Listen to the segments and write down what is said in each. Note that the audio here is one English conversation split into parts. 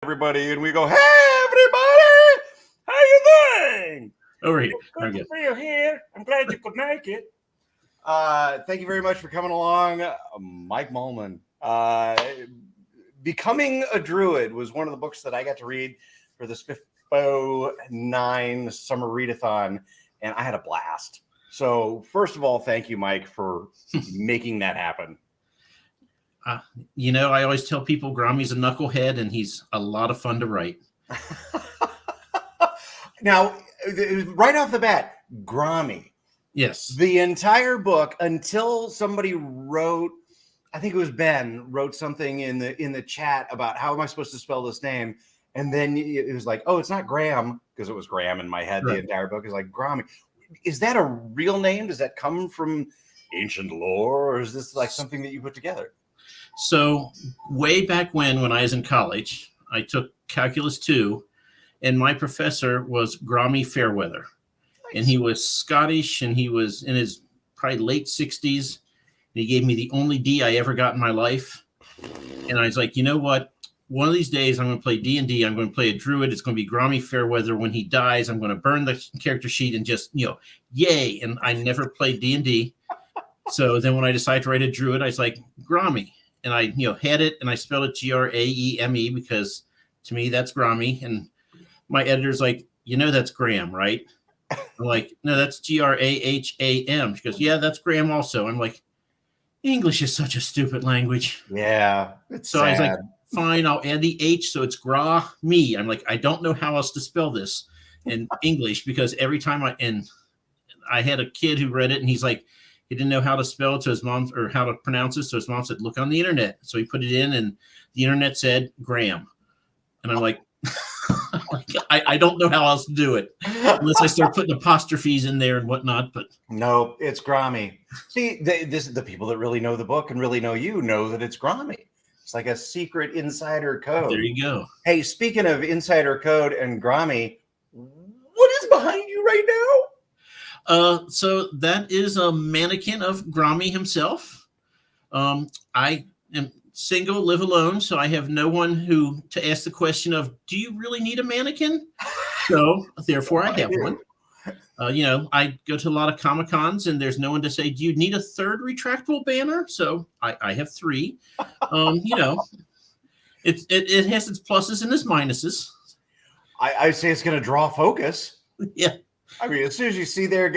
everybody, and we go, "Hey, everybody, how you doing? Over here. Good to see you here. I'm glad you could make it." Thank you very much for coming along, Mike Mollman. Becoming a Druid was one of the books that I got to read for the Spiffo 9 Summer Readathon, and I had a blast. So, first of all, thank you, Mike, for making that happen. I always tell people Grammy's a knucklehead, and he's a lot of fun to write. Now, right off the bat, Grammy. Yes. The entire book, until somebody wrote, I think it was Ben, wrote something in the chat about how am I supposed to spell this name? And then it was like, oh, it's not Graham, because it was Graham in my head. Right. The entire book is like Grammy. Is that a real name? Does that come from ancient lore, or is this like something that you put together? So way back when I was in college, I took Calculus 2, and my professor was Grammy Fairweather. Nice. And he was Scottish, and he was in his probably late 60s. And he gave me the only D I ever got in my life. And I was like, you know what? One of these days, I'm going to play D&D. I'm going to play a Druid. It's going to be Grammy Fairweather. When he dies, I'm going to burn the character sheet and just, yay. And I never played D&D. So then when I decided to write a Druid, I was like, Grammy. And I, had it, and I spelled it Graeme because to me that's Grammy. And my editor's like, that's Graham, right? I'm like, no, that's Graham. She goes, yeah, that's Graham also. I'm like, English is such a stupid language. Yeah. So sad. I was like, fine, I'll add the H, so it's Gra-me. I'm like, I don't know how else to spell this in English, because every time I had a kid who read it, and he's like, he didn't know how to spell it to his mom, or how to pronounce it. So his mom said, look on the internet. So he put it in, and the internet said Graham. And I'm like, I don't know how else to do it unless I start putting apostrophes in there and whatnot. But no, it's Grammy. See, the people that really know the book and really know you know that it's Grammy. It's like a secret insider code. There you go. Hey, speaking of insider code and Grammy, what is behind you right now? So that is a mannequin of Grammy himself. I am single, live alone, so I have no one to ask the question of, do you really need a mannequin? So therefore I have one. I go to a lot of Comic-Cons, and there's no one to say, do you need a third retractable banner? So I have 3. It has its pluses and its minuses. I say it's going to draw focus. Yeah. I mean, as soon as you see there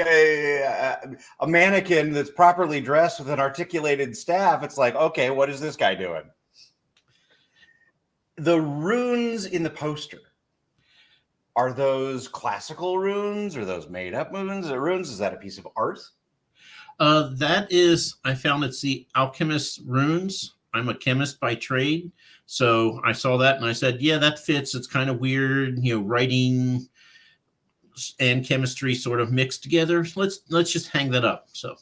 a mannequin that's properly dressed with an articulated staff, it's like, okay, what is this guy doing? The runes in the poster, are those classical runes? Are those made-up runes? Is that a piece of art? That is, I found it's the alchemist's runes. I'm a chemist by trade. So I saw that, and I said, yeah, that fits. It's kind of weird, writing and chemistry sort of mixed together. Let's just hang that up. So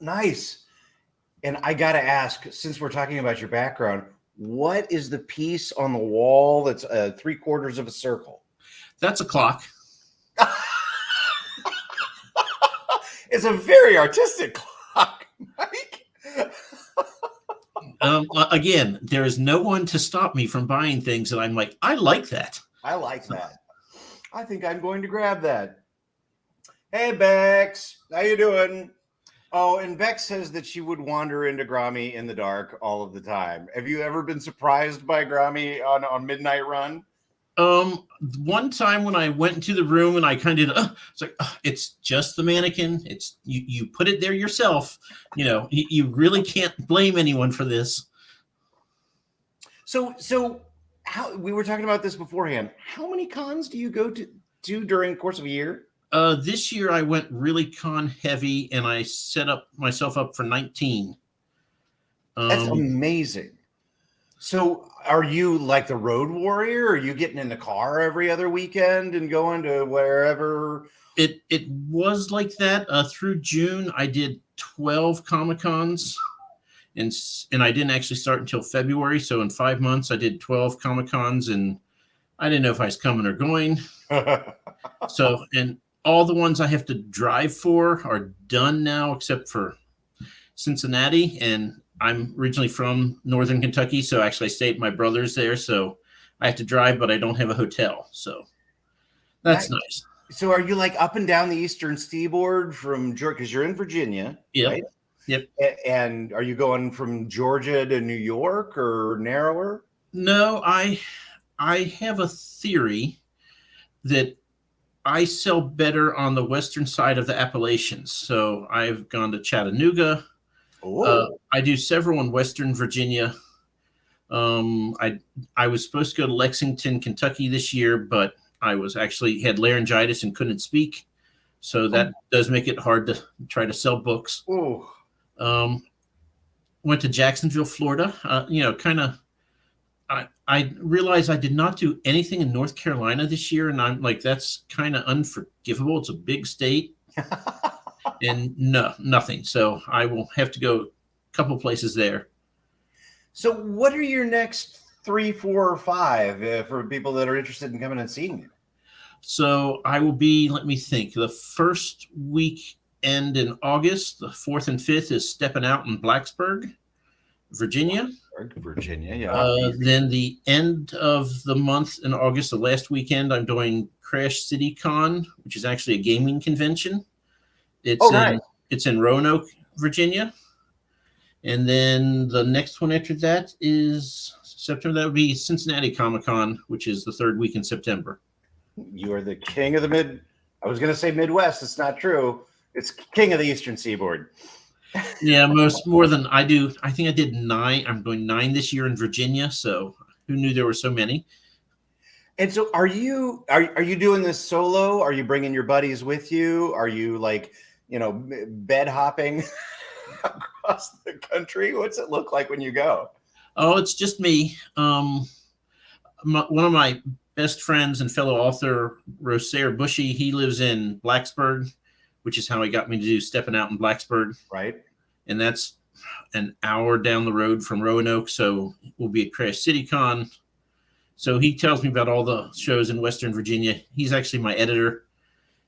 nice. And I got to ask, since we're talking about your background, what is the piece on the wall that's 3/4 of a circle? That's a clock. It's a very artistic clock, Mike. Again, there is no one to stop me from buying things that I'm like, I like that. I like that. I think I'm going to grab that. Hey, Bex. How you doing? Oh, and Bex says that she would wander into Grammy in the dark all of the time. Have you ever been surprised by Grammy on Midnight Run? One time when I went into the room and I kind of it's like, it's just the mannequin. It's you put it there yourself. You really can't blame anyone for this. So how, we were talking about this beforehand. How many cons do you go to during the course of a year? This year I went really con heavy, and I set myself up for 19. That's amazing. So are you like the road warrior? Are you getting in the car every other weekend and going to wherever? It was like that. Through June, I did 12 Comic-Cons. And I didn't actually start until February. So in 5 months, I did 12 Comic-Cons, and I didn't know if I was coming or going. So, and all the ones I have to drive for are done now, except for Cincinnati. And I'm originally from Northern Kentucky, so actually I stay at my brother's there. So I have to drive, but I don't have a hotel. So that's Nice. nice. So are you like up and down the Eastern Seaboard from Georgia? Because you're in Virginia, Yep. right? Yep. And are you going from Georgia to New York or narrower? No, I have a theory that I sell better on the western side of the Appalachians. So I've gone to Chattanooga. Oh, I do several in Western Virginia. I was supposed to go to Lexington, Kentucky this year, but I was actually had laryngitis and couldn't speak, so that does make it hard to try to sell books. oh. Um, Went to Jacksonville, Florida. Kind of. I realized I did not do anything in North Carolina this year, and I'm like, that's kind of unforgivable. It's a big state, and nothing. So I will have to go a couple places there. So what are your next 3, 4, or 5 for people that are interested in coming and seeing you? So I will be, let me think, the first weekend in August, the 4th and 5th is Stepping Out in Blacksburg, Virginia. Virginia, yeah. Then the end of the month in August, the last weekend, I'm doing Crash City Con, which is actually a gaming convention. Nice. It's in Roanoke, Virginia. And then the next one after that is September. That would be Cincinnati Comic Con, which is the third week in September. You are the king of the I was going to say Midwest. It's not true. It's king of the Eastern Seaboard. Yeah, more than I do. I think I did 9. I'm doing 9 this year in Virginia. So who knew there were so many? And so are you doing this solo? Are you bringing your buddies with you? Are you like, bed hopping across the country? What's it look like when you go? Oh, it's just me. One of my best friends and fellow author, Rosaire Bushy, he lives in Blacksburg, which is how he got me to do Stepping Out in Blacksburg. Right. And that's an hour down the road from Roanoke. So we'll be at Crash City Con. So he tells me about all the shows in Western Virginia. He's actually my editor.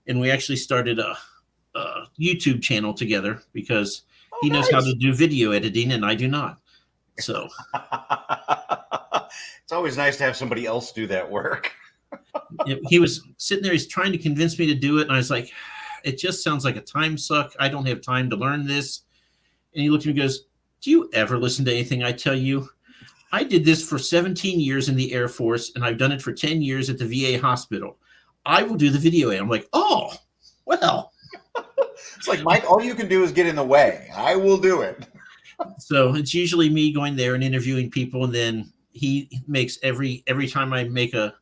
And we actually started a YouTube channel together because he knows how to do video editing and I do not. So it's always nice to have somebody else do that work. He was sitting there, he's trying to convince me to do it. And I was like, it just sounds like a time suck. I don't have time to learn this. And he looked at me and goes, do you ever listen to anything I tell you? I did this for 17 years in the Air Force, and I've done it for 10 years at the VA hospital. I will do the video. And I'm like, oh, well. It's like, Mike, all you can do is get in the way. I will do it. So it's usually me going there and interviewing people. And then he makes every time I make a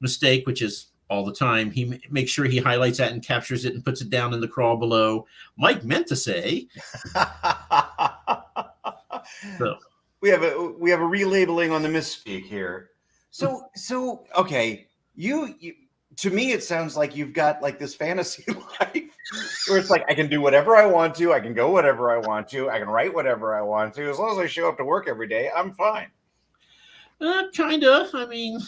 mistake, which is all the time, he makes sure he highlights that and captures it and puts it down in the crawl below. Mike meant to say. So we have a relabeling on the misspeak here. So okay, you to me it sounds like you've got like this fantasy life where it's like I can do whatever I want to, I can go whatever I want to, I can write whatever I want to, as long as I show up to work every day, I'm fine. Kind of. I mean,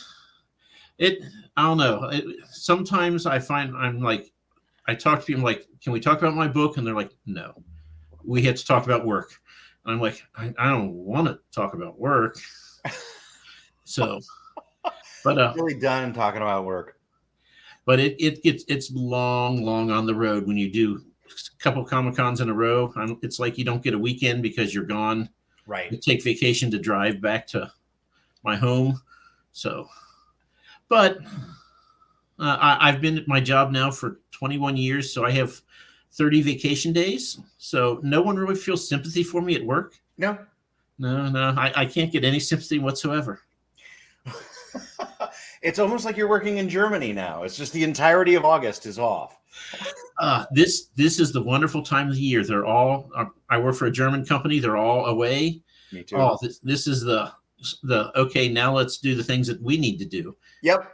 I don't know. Sometimes I find I'm like, I talk to people like, can we talk about my book? And they're like, no, we have to talk about work. And I'm like, I don't want to talk about work. So, but I'm really done talking about work. But it's long on the road when you do a couple Comic-Cons in a row. It's like you don't get a weekend because you're gone. Right. You take vacation to drive back to my home. So, but I've been at my job now for 21 years, so I have 30 vacation days. So no one really feels sympathy for me at work. No. I can't get any sympathy whatsoever. It's almost like you're working in Germany now. It's just the entirety of August is off. This is the wonderful time of the year. They're all. I work for a German company. They're all away. Me too. Oh, this is the okay. Now let's do the things that we need to do. Yep.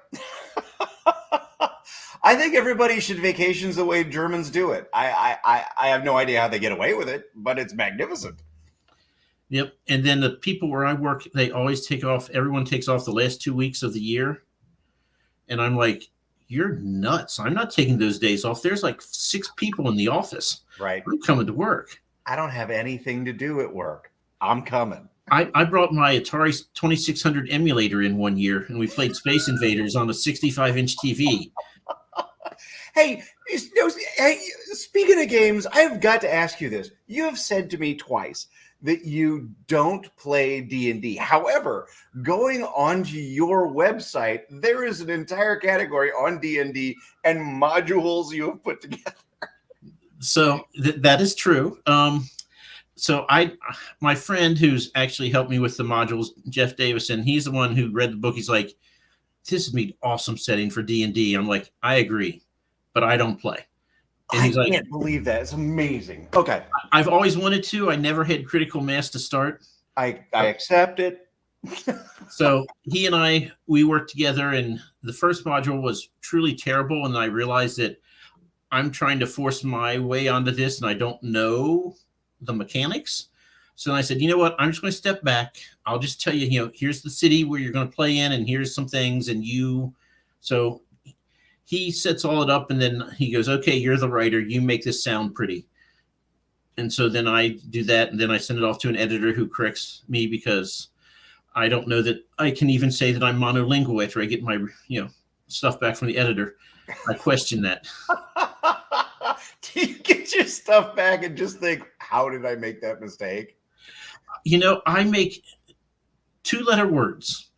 I think everybody should vacations the way Germans do it. I have no idea how they get away with it, but it's magnificent. Yep. And then the people where I work, they always take off. Everyone takes off the last 2 weeks of the year. And I'm like, you're nuts. I'm not taking those days off. There's like 6 people in the office. Right. I'm coming to work. I don't have anything to do at work. I'm coming. I brought my Atari 2600 emulator in one year, and we played Space Invaders on a 65-inch TV. Hey, hey, speaking of games, I've got to ask you this. You have said to me twice that you don't play D&D. However, going onto your website, there is an entire category on D&D and modules you have put together. So that is true. So my friend who's actually helped me with the modules, Jeff Davison, he's the one who read the book. He's like, this would be an awesome setting for D&D. I'm like, I agree, but I don't play. And he's I like, can't believe that. It's amazing. Okay. I've always wanted to. I never had critical mass to start. I accept it. So he and we worked together, and the first module was truly terrible. And I realized that I'm trying to force my way onto this, and I don't know the mechanics. So then I said, you know what? I'm just going to step back. I'll just tell you, here's the city where you're going to play in, and here's some things. And so he sets all it up, and then he goes, okay, you're the writer. You make this sound pretty. And so then I do that, and then I send it off to an editor who corrects me because I don't know that I can even say that I'm monolingual after I get my, stuff back from the editor. I question that. Do you get your stuff back and just think, how did I make that mistake? I make 2-letter words.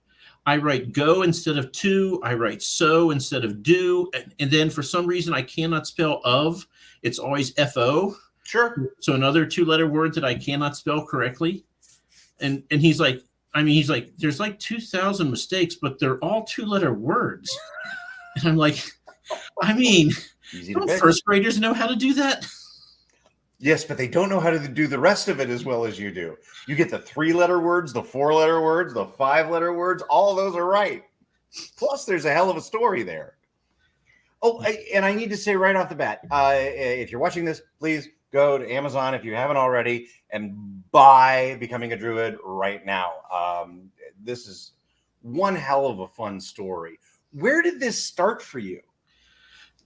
I write go instead of to. I write so instead of do. And then for some reason, I cannot spell of. It's always F-O. Sure. So another 2-letter word that I cannot spell correctly. And he's like, there's like 2,000 mistakes, but they're all 2-letter words. And I'm like, don't first graders know how to do that? Yes, but they don't know how to do the rest of it as well as you do. You get the 3-letter words, the 4-letter words, the 5-letter words. All of those are right. Plus, there's a hell of a story there. Oh, and I need to say right off the bat, if you're watching this, please go to Amazon if you haven't already and buy Becoming a Druid right now. This is one hell of a fun story. Where did this start for you?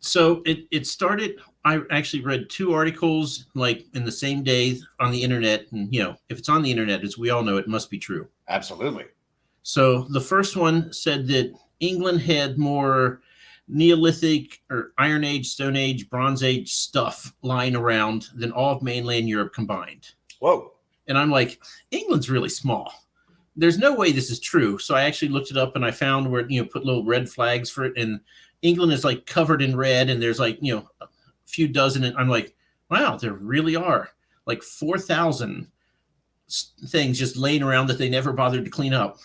So it started, I actually read 2 articles like in the same day on the internet. And, if it's on the internet, as we all know, it must be true. Absolutely. So the first one said that England had more Neolithic or Iron Age, Stone Age, Bronze Age stuff lying around than all of mainland Europe combined. Whoa. And I'm like, England's really small. There's no way this is true. So I actually looked it up and I found where, put little red flags for it. And England is like covered in red and there's like, a few dozen. And I'm like, wow, there really are like 4,000 things just laying around that they never bothered to clean up.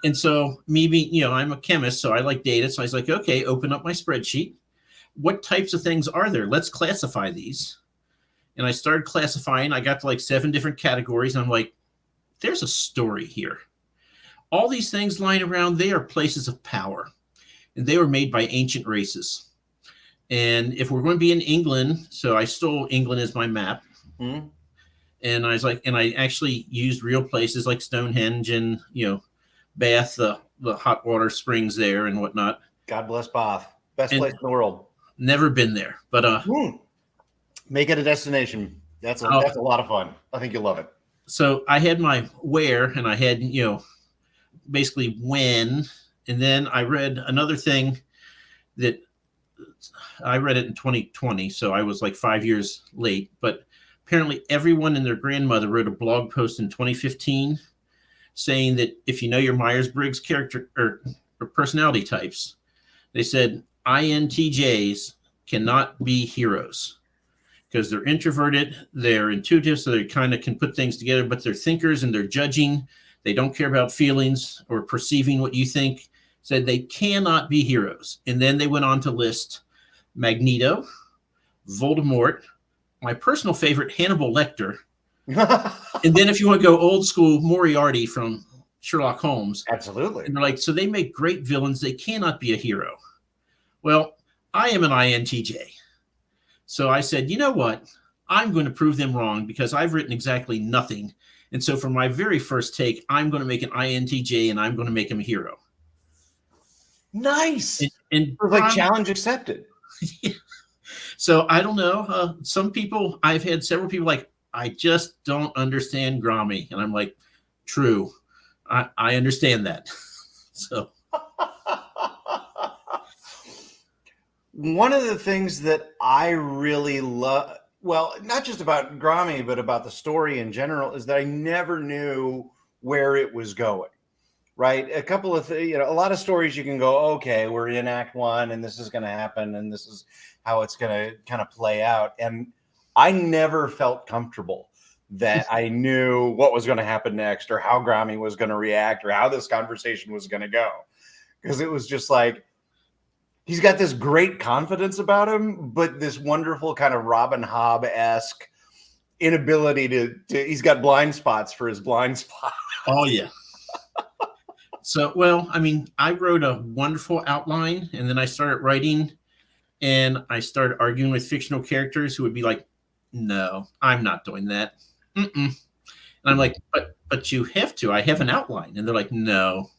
And so me being, I'm a chemist, so I like data. So I was like, okay, open up my spreadsheet. What types of things are there? Let's classify these. And I started classifying. I got to like 7 different categories. And I'm like, there's a story here. All these things lying around, they are places of power. And they were made by ancient races. And if we're going to be in England, so I stole England as my map. Mm-hmm. And I was like, and I actually used real places like Stonehenge and, Bath, the hot water springs there and whatnot. God bless Bath. Best place in the world. Never been there, but make it a destination. That's a lot of fun. I think you'll love it. So I had my where, and I had basically when, and then I read another thing that I read it in 2020, so I was like 5 years late. But apparently, everyone and their grandmother wrote a blog post in 2015. Saying that if you know your Myers-Briggs character or personality types, they said INTJs cannot be heroes because they're introverted, they're intuitive, so they kind of can put things together, but they're thinkers and they're judging. They don't care about feelings or perceiving what you think. Said they cannot be heroes. And then they went on to list Magneto, Voldemort, my personal favorite, Hannibal Lecter, and then if you want to go old school, Moriarty from Sherlock Holmes. Absolutely. And they're like, so they make great villains. They cannot be a hero. Well, I am an INTJ. So I said, you know what? I'm going to prove them wrong because I've written exactly nothing. And so for my very first take, I'm going to make an INTJ and I'm going to make him a hero. Nice. And like challenge accepted. So I don't know. Some people, I've had several people like, I just don't understand Grommy. And I'm like, true. I understand that. So one of the things that I really love, well, not just about Grommy, but about the story in general, is that I never knew where it was going. Right? A couple of a lot of stories you can go, okay, we're in Act 1, and this is going to happen, and this is how it's going to kind of play out. And I never felt comfortable that I knew what was going to happen next, or how Grommy was going to react, or how this conversation was going to go, because it was just like, he's got this great confidence about him, but this wonderful kind of Robin Hobb-esque inability to he's got blind spots for his blind spot. Oh yeah. So, well, I mean, I wrote a wonderful outline, and then I started writing, and I started arguing with fictional characters who would be like, no, I'm not doing that. Mm-mm. And I'm like, but you have to. I have an outline. And they're like, no.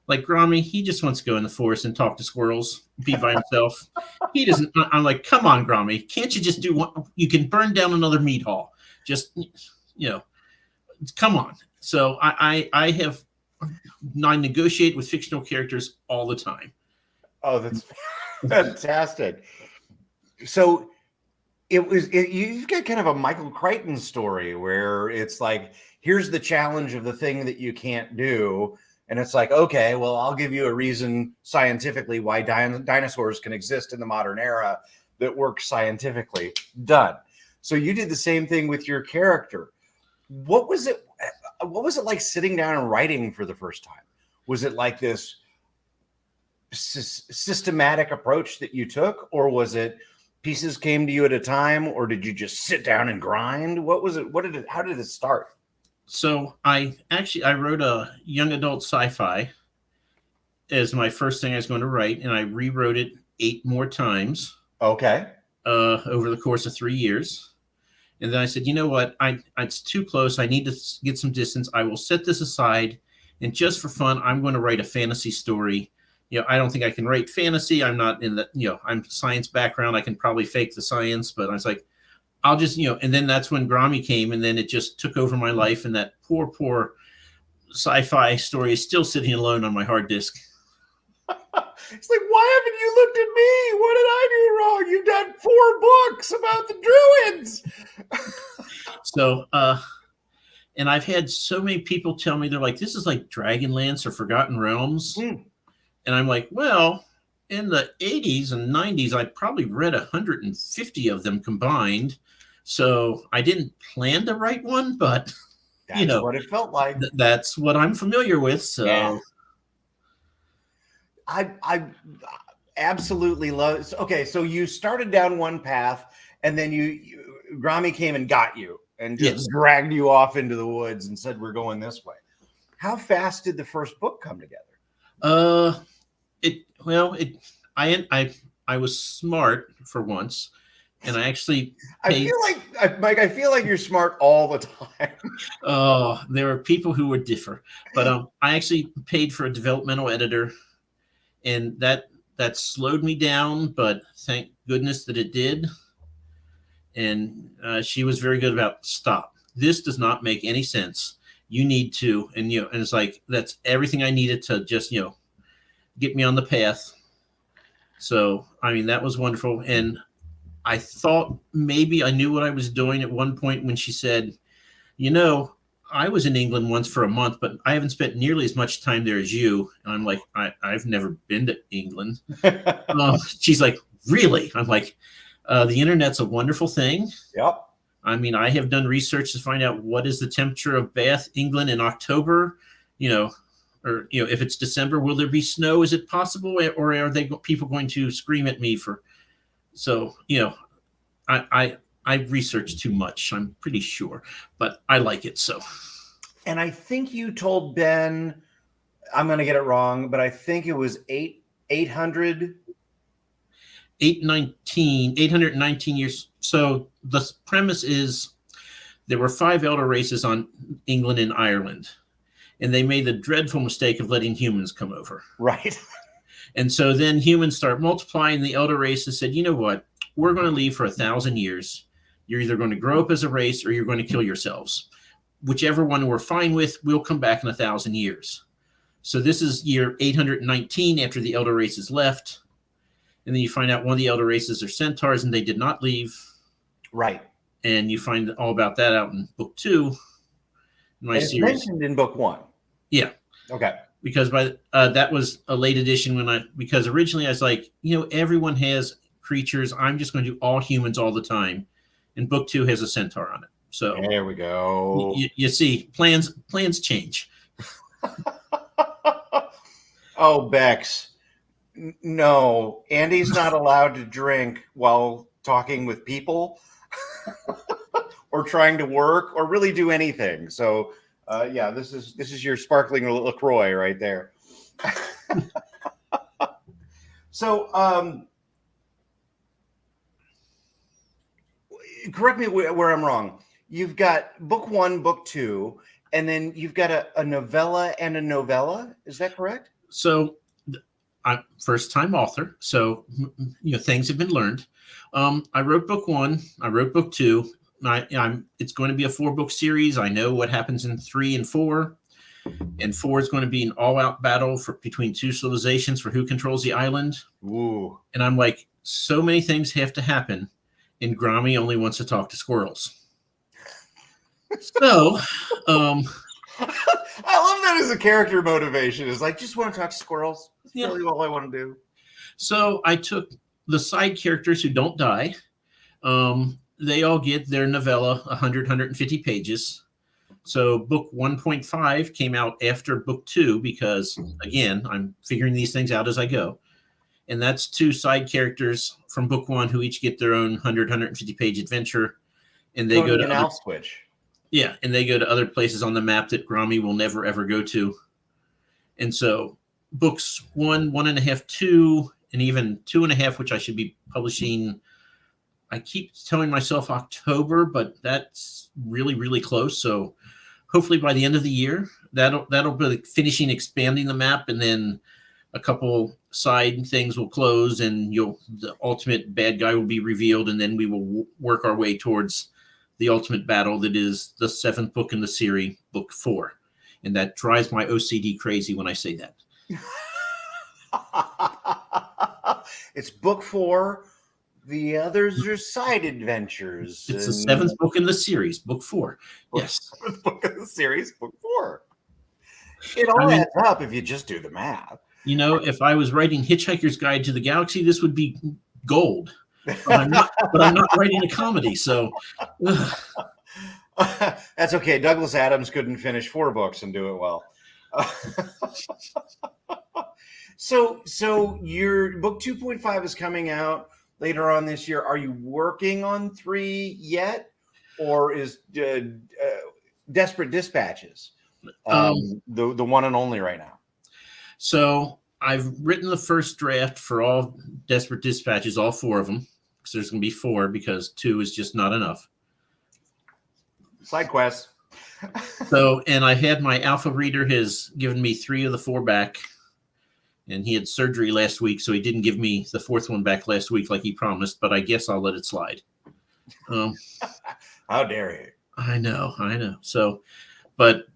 Like Grommy, he just wants to go in the forest and talk to squirrels, be by himself. He doesn't. I'm like, come on, Grommy. Can't you just do one? You can burn down another meat hall. Just, come on. So I negotiate with fictional characters all the time. Oh, that's fantastic. So you've got kind of a Michael Crichton story where it's like, here's the challenge of the thing that you can't do. And it's like, okay, well, I'll give you a reason scientifically why dinosaurs can exist in the modern era that works scientifically. Done. So you did the same thing with your character. What was it like sitting down and writing for the first time? Was it like this systematic approach that you took, or was it pieces came to you at a time, or did you just sit down and grind? What was it? How did it start? So I wrote a young adult sci-fi as my first thing I was going to write, and I rewrote it 8 more times. Okay. Over the course of 3 years. And then I said, you know what? It's too close. I need to get some distance. I will set this aside. And just for fun, I'm going to write a fantasy story. I don't think I can write fantasy. I'm not in the, I'm science background. I can probably fake the science, but I was like, I'll just, and then that's when Grommy came, and then it just took over my life. And that poor sci-fi story is still sitting alone on my hard disk. It's like, why haven't you looked at me? What did I do wrong? You've done 4 books about the Druids. So, and I've had so many people tell me, they're like, this is like Dragonlance or Forgotten Realms. And I'm like, well, in the 80s and 90s, I probably read 150 of them combined. So I didn't plan to write one, but that's what it felt like. That's what I'm familiar with. So yeah. I absolutely love it. Okay, so you started down one path, and then Grommy came and got you and just dragged you off into the woods and said, we're going this way. How fast did the first book come together? I was smart for once, and I actually paid. Mike, I feel like you're smart all the time. Oh, there are people who would differ, but I actually paid for a developmental editor. And that slowed me down, but thank goodness that it did. And she was very good about, stop. This does not make any sense. You need to, and and it's like, that's everything I needed to just, get me on the path. So, I mean, that was wonderful. And I thought maybe I knew what I was doing at one point when she said, I was in England once for a month, but I haven't spent nearly as much time there as you. And I'm like, I've never been to England. She's like, really? I'm like, the internet's a wonderful thing. Yep. I mean, I have done research to find out what is the temperature of Bath, England in October, or, if it's December, will there be snow? Is it possible? Or are people going to scream at me for, so, I researched too much, I'm pretty sure, but I like it. So, and I think you told Ben, I'm going to get it wrong, but I think it was 819 years. So the premise is there were 5 elder races on England and Ireland, and they made the dreadful mistake of letting humans come over. Right. And so then humans start multiplying. The elder races said, you know what? We're going to leave for 1,000 years. You're either going to grow up as a race or you're going to kill yourselves. Whichever one we're fine with, we'll come back in 1,000 years. So this is year 819 after the elder races left. And then you find out one of the elder races are centaurs and they did not leave. Right. And you find all about that out in book 2. My it's series. mentioned in book 1. Yeah. Okay. Because that was a late edition because originally I was like, everyone has creatures. I'm just going to do all humans all the time. And book 2 has a centaur on it. So there we go. You see, plans change. Oh, Bex. No, Andy's not allowed to drink while talking with people or trying to work or really do anything. So, yeah, this is your sparkling LaCroix right there. So, correct me where I'm wrong. You've got book 1, book 2, and then you've got a novella and a novella. Is that correct? So I'm first-time author, so things have been learned. I wrote book 1. I wrote book 2. It's going to be a 4-book series. I know what happens in 3 and 4, and 4 is going to be an all-out battle between 2 civilizations for who controls the island. Ooh! And I'm like, so many things have to happen, and Grommy only wants to talk to squirrels. So, I love that as a character motivation. It's like, just want to talk to squirrels. That's really all I want to do. So I took the side characters who don't die. They all get their novella, 100, 150 pages. So book 1.5 came out after book 2 because, again, I'm figuring these things out as I go. And that's 2 side characters from book 1 who each get their own 100, 150 page adventure. And they go to switch. Yeah, and they go to other places on the map that Grommy will never, ever go to. And so books 1, 1.5, 2, and even 2.5, which I should be publishing, I keep telling myself October, but that's really, really close. So hopefully by the end of the year, that'll be finishing expanding the map, and then a couple side things will close, and the ultimate bad guy will be revealed, and then we will work our way towards the ultimate battle that is the 7th book in the series, book 4. And that drives my OCD crazy when I say that. It's book 4. The others are side adventures. It's the 7th book in the series, book 4. Yes. 7th book in the series, book 4. It all adds up if you just do the math. If I was writing Hitchhiker's Guide to the Galaxy, this would be gold. But I'm not writing a comedy, so that's okay. Douglas Adams couldn't finish 4 books and do it well. So your book 2.5 is coming out later on this year. Are you working on 3 yet, or is Desperate Dispatches the one and only right now? So I've written the first draft for all Desperate Dispatches, all 4 of them. So there's going to be 4 because 2 is just not enough. Side quests. So, and I had my alpha reader has given me 3 of the 4 back, and he had surgery last week, so he didn't give me the 4th one back last week like he promised, but I guess I'll let it slide. How dare you? I know. So, but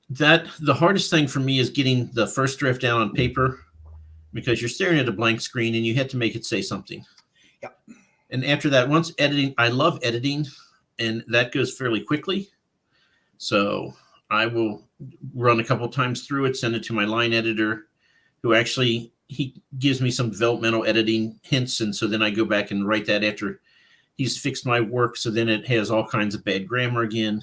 the hardest thing for me is getting the first draft down on paper, because you're staring at a blank screen and you have to make it say something. Yep. And after that, once editing, I love editing, and that goes fairly quickly. So I will run a couple times through it, send it to my line editor, who actually, he gives me some developmental editing hints. And so then I go back and write that after he's fixed my work. So then it has all kinds of bad grammar again.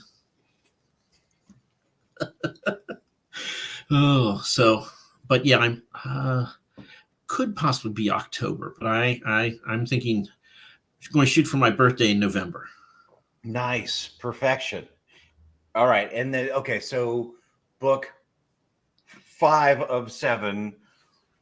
But yeah, I'm could possibly be October, but I'm thinking I'm going to shoot for my birthday in November. Nice. Perfection. All right. And then, okay, so book 5 of 7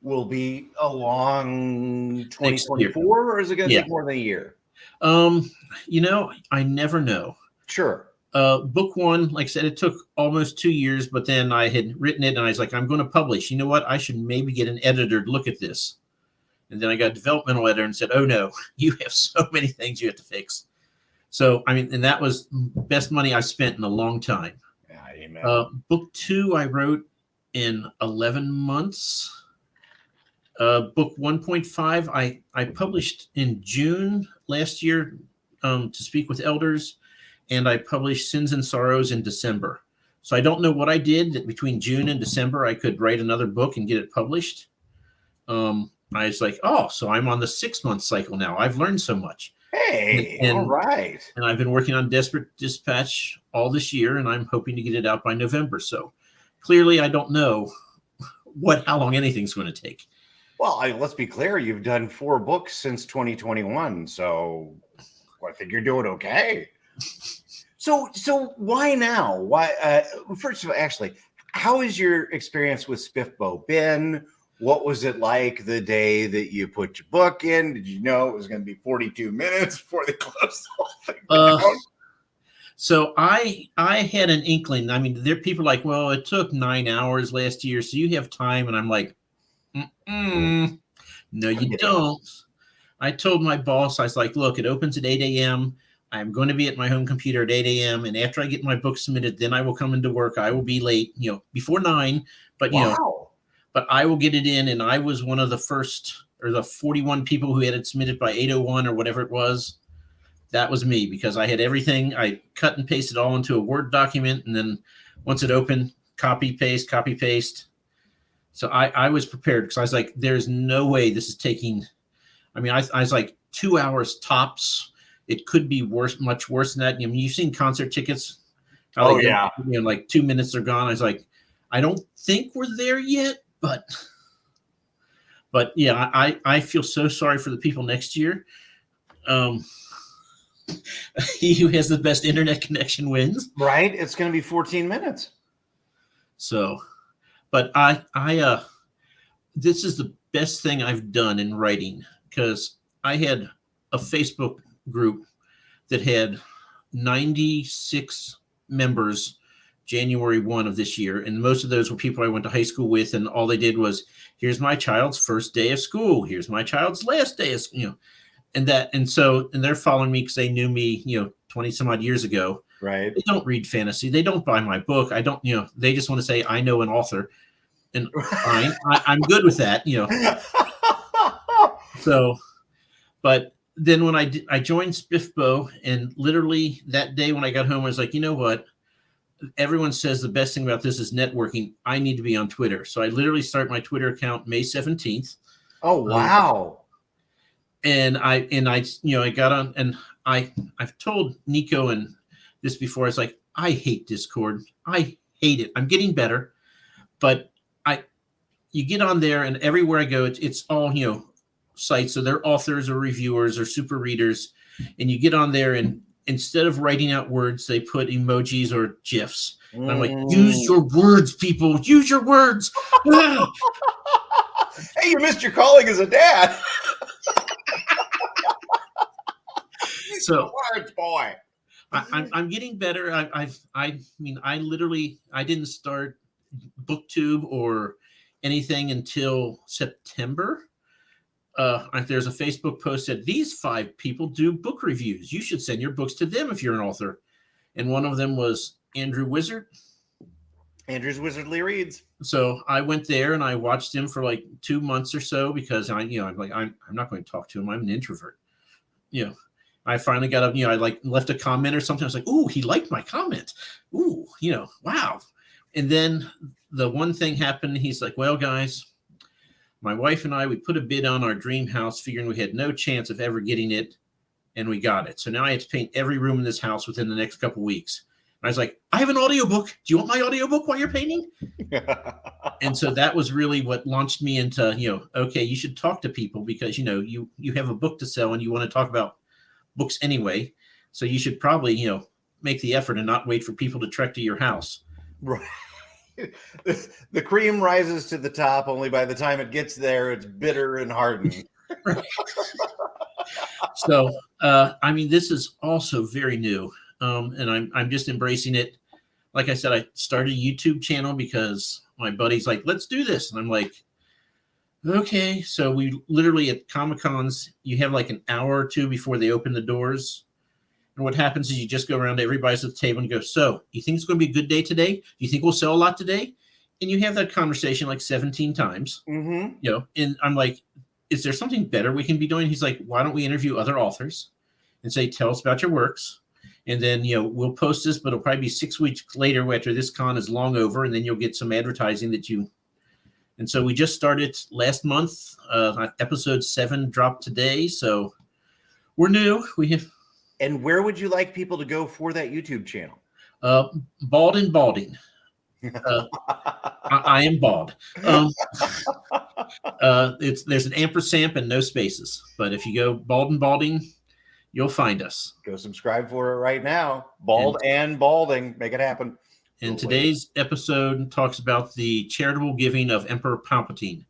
will be along 2024, or is it going to take more than a year? I never know. Sure. Book 1, like I said, it took almost 2 years, but then I had written it and I was like, I'm going to publish. You know what? I should maybe get an editor to look at this. And then I got a developmental editor and said, oh no, you have so many things you have to fix. So, I mean, and that was best money I've spent in a long time. Yeah, amen. Book 2, I wrote in 11 months. Book 1.5, I published in June last year, to speak with elders, and I published Sins and Sorrows in December. So I don't know what I did that between June and December I could write another book and get it published. I was like, oh, so I'm on the 6-month cycle now. I've learned so much. Hey, and, all right. And I've been working on Desperate Dispatch all this year, and I'm hoping to get it out by November. So clearly I don't know how long anything's going to take. Well, let's be clear. You've done 4 books since 2021, so I think you're doing okay. So why now? Why? First of all, actually, how has your experience with Spiffbo been? What was it like the day that you put your book in? Did you know it was going to be 42 minutes before they closed the whole thing down? So I had an inkling. I mean, there are people like, well, it took 9 hours last year, so you have time. And I'm like, no, you don't. I told my boss, I was like, look, it opens at 8 a.m. I'm going to be at my home computer at 8 a.m. And after I get my book submitted, then I will come into work. I will be late, before 9. But, but I will get it in. And I was one of the first, or the 41 people who had it submitted by 8:01 or whatever it was. That was me, because I had everything. I cut and pasted all into a Word document. And then once it opened, copy, paste. So I was prepared, because I was like, there's no way this is taking, I mean, I was like 2 hours tops. It could be worse, much worse than that. I mean, you've seen concert tickets. Yeah. Like 2 minutes are gone. I was like, I don't think we're there yet, but yeah, I feel so sorry for the people next year. He who has the best internet connection wins. Right. It's going to be 14 minutes. So, but this is the best thing I've done in writing, because I had a Facebook group that had 96 members January 1 of this year. And most of those were people I went to high school with. And all they did was, here's my child's first day of school. Here's my child's last day of school, and they're following me because they knew me, 20 some odd years ago. Right. They don't read fantasy. They don't buy my book. I don't, they just want to say, I know an author, and fine. I'm good with that, So, but then when I joined Spiffbo, and literally that day when I got home, I was like, you know what? Everyone says the best thing about this is networking. I need to be on Twitter. So I literally start my Twitter account May 17th. Oh, wow. And I got on, and I've told Nico and this before. I was like, I hate Discord. I hate it. I'm getting better, but you get on there, and everywhere I go, it's all, sites. So they're authors or reviewers or super readers. And you get on there, and instead of writing out words, they put emojis or GIFs. And I'm like, use your words, people. Use your words. Hey, you missed your calling as a dad. So words, boy. I'm getting better. I didn't start BookTube or anything until September. There's a Facebook post that these 5 people do book reviews. You should send your books to them if you're an author. And one of them was Andrew Wizard. Andrew's Wizardly Reads. So I went there and I watched him for like 2 months or so, because I'm like, I'm not going to talk to him. I'm an introvert. I finally got up, I like left a comment or something. I was like, ooh, he liked my comment. Ooh, wow. And then the one thing happened. He's like, well, guys, my wife and I, we put a bid on our dream house, figuring we had no chance of ever getting it, and we got it. So now I have to paint every room in this house within the next couple of weeks. And I was like, I have an audiobook. Do you want my audiobook while you're painting? And so that was really what launched me into, okay, you should talk to people, because, you have a book to sell and you want to talk about books anyway. So you should probably, make the effort and not wait for people to trek to your house. Right. The cream rises to the top, only by the time it gets there, it's bitter and hardened. Right. So, this is also very new, and I'm just embracing it. Like I said, I started a YouTube channel because my buddy's like, let's do this. And I'm like, okay. So we literally at Comic-Cons, you have like an hour or two before they open the doors. And what happens is you just go around to everybody's at the table and you go, so you think it's going to be a good day today? Do you think we'll sell a lot today? And you have that conversation like 17 times, Mm-hmm. And I'm like, is there something better we can be doing? He's like, why don't we interview other authors and say, tell us about your works. And then, we'll post this, but it'll probably be 6 weeks later after this con is long over. And then you'll get some advertising and so we just started last month. Episode 7 dropped today. So we're new. And where would you like people to go for that YouTube channel? Bald and Balding. I am bald. There's an ampersand and no spaces. But if you go Bald and Balding, you'll find us. Go subscribe for it right now. Bald and Balding. Make it happen. And today's episode talks about the charitable giving of Emperor Palpatine.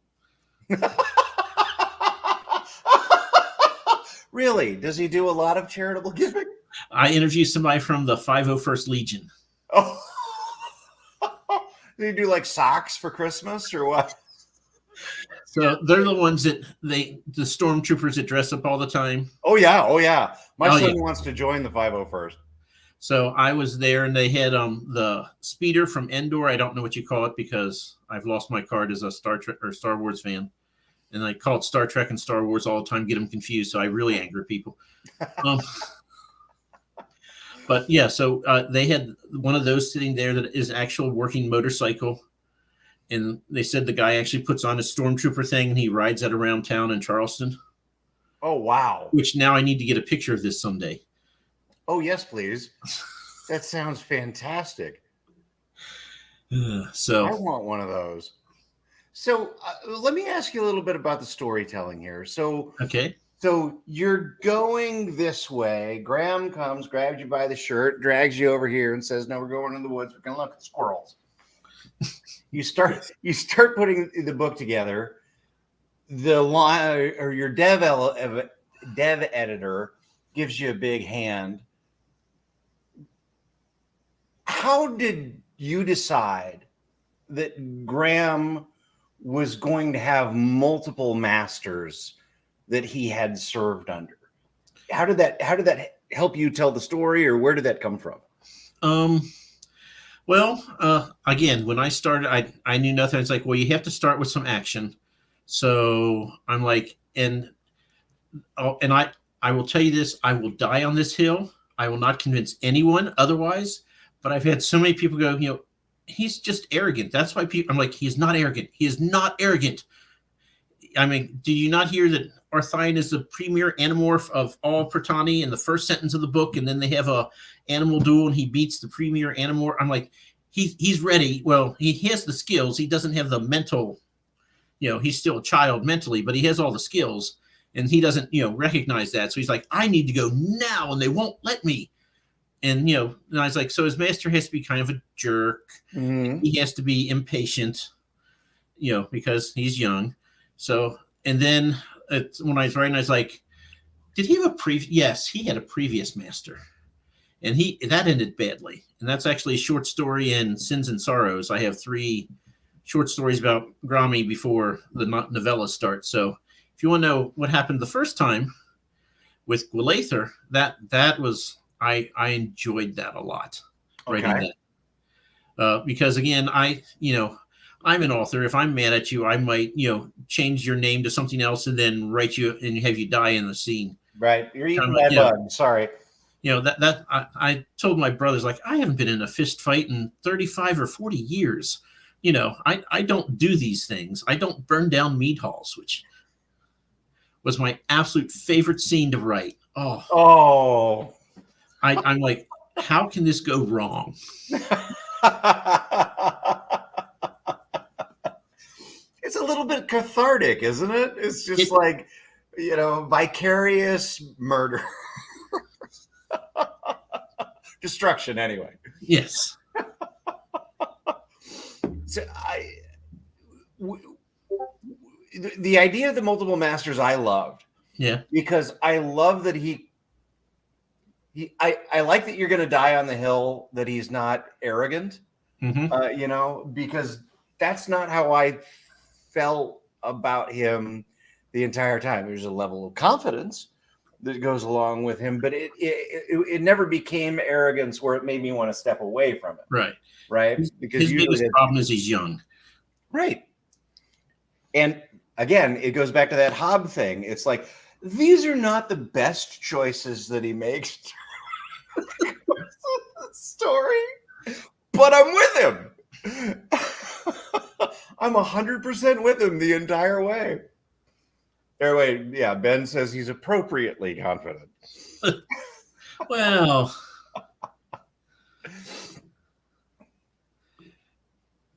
Really? Does he do a lot of charitable giving? I interviewed somebody from the 501st Legion. Oh. Do you do like socks for Christmas or what? So they're the ones that the stormtroopers that dress up all the time. Oh yeah. My son wants to join the 501st. So I was there, and they had the speeder from Endor. I don't know what you call it because I've lost my card as a Star Trek or Star Wars fan, and I call it Star Trek and Star Wars all the time, get them confused. So I really anger people. But yeah, so they had one of those sitting there that is actual working motorcycle. And they said the guy actually puts on his stormtrooper thing and he rides that around town in Charleston. Oh, wow. Which now I need to get a picture of this someday. Oh, yes, please. That sounds fantastic. So I want one of those. So let me ask you a little bit about the storytelling here. Okay. So you're going this way. Graham comes, grabs you by the shirt, drags you over here and says, no, we're going in the woods. We're going to look at squirrels. You start putting the book together. The line or your dev editor gives you a big hand. How did you decide that Graham was going to have multiple masters that he had served under? How did that help you tell the story, or where did that come from? Well, again, when I started, I knew nothing. It's like, well, you have to start with some action. So I'm like, and I will tell you this, I will die on this hill. I will not convince anyone otherwise, but I've had so many people go, he's just arrogant. That's why I'm like, he is not arrogant. He is not arrogant. I mean, do you not hear that Arthian is the premier animorph of all Protani in the first sentence of the book, and then they have a animal duel and he beats the premier animorph? I'm like, he's ready. Well, he has the skills. He doesn't have the mental, he's still a child mentally, but he has all the skills, and he doesn't, recognize that. So he's like, I need to go now, and they won't let me. And, and I was like, so his master has to be kind of a jerk. Mm-hmm. He has to be impatient, because he's young. So, and then when I was writing, I was like, did he have yes, he had a previous master, and that ended badly. And that's actually a short story in Sins and Sorrows. I have 3 short stories about Grommy before the novella starts. So if you want to know what happened the first time with Gwilather, that was, I enjoyed that a lot. Okay. Writing that. Because again, I'm an author. If I'm mad at you, I might, change your name to something else and then write you and have you die in the scene. Right. You're eating my bug. Sorry. I told my brothers, like, I haven't been in a fist fight in 35 or 40 years. I don't do these things. I don't burn down mead halls, which was my absolute favorite scene to write. Oh. I'm like, how can this go wrong? It's a little bit cathartic, isn't it? It's just like, vicarious murder. Destruction, anyway. Yes. So the idea of the multiple masters I loved. Yeah. Because I love that I like that you're going to die on the hill, that he's not arrogant, because that's not how I felt about him the entire time. There's a level of confidence that goes along with him, but it never became arrogance where it made me want to step away from it. Right. Because His usually biggest problem is he's young. Right. And again, it goes back to that Hobb thing. It's like, these are not the best choices that he makes. Story, but I'm with him. I'm 100% with him the entire way. Anyway, yeah, Ben says he's appropriately confident. Well,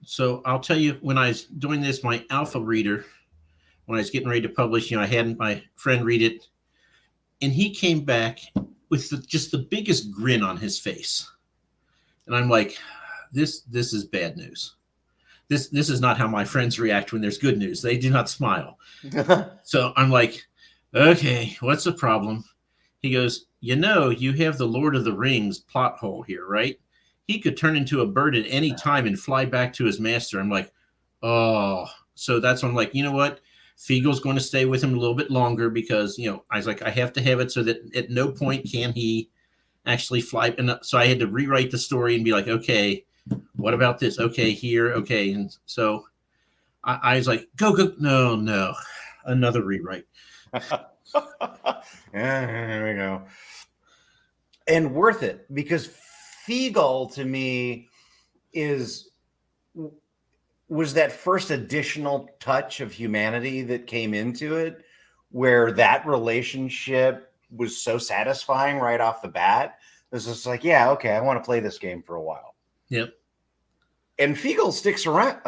so I'll tell you, when I was doing this, my alpha reader, when I was getting ready to publish, I had my friend read it, and he came back with just the biggest grin on his face. And I'm like, this is bad news. This is not how my friends react when there's good news. They do not smile. So I'm like, okay, what's the problem? He goes, you have the Lord of the Rings plot hole here, right? He could turn into a bird at any time and fly back to his master. I'm like, oh. So that's when I'm like, you know what? Fiegel's going to stay with him a little bit longer because, I was like, I have to have it so that at no point can he actually fly. And so I had to rewrite the story and be like, okay, what about this? Okay, here. Okay. And so I was like, go. No, another rewrite. There we go. And worth it, because Fiegel to me was that first additional touch of humanity that came into it, where that relationship was so satisfying right off the bat. It was just like, yeah, okay, I want to play this game for a while. Yep. And Fiegel sticks around.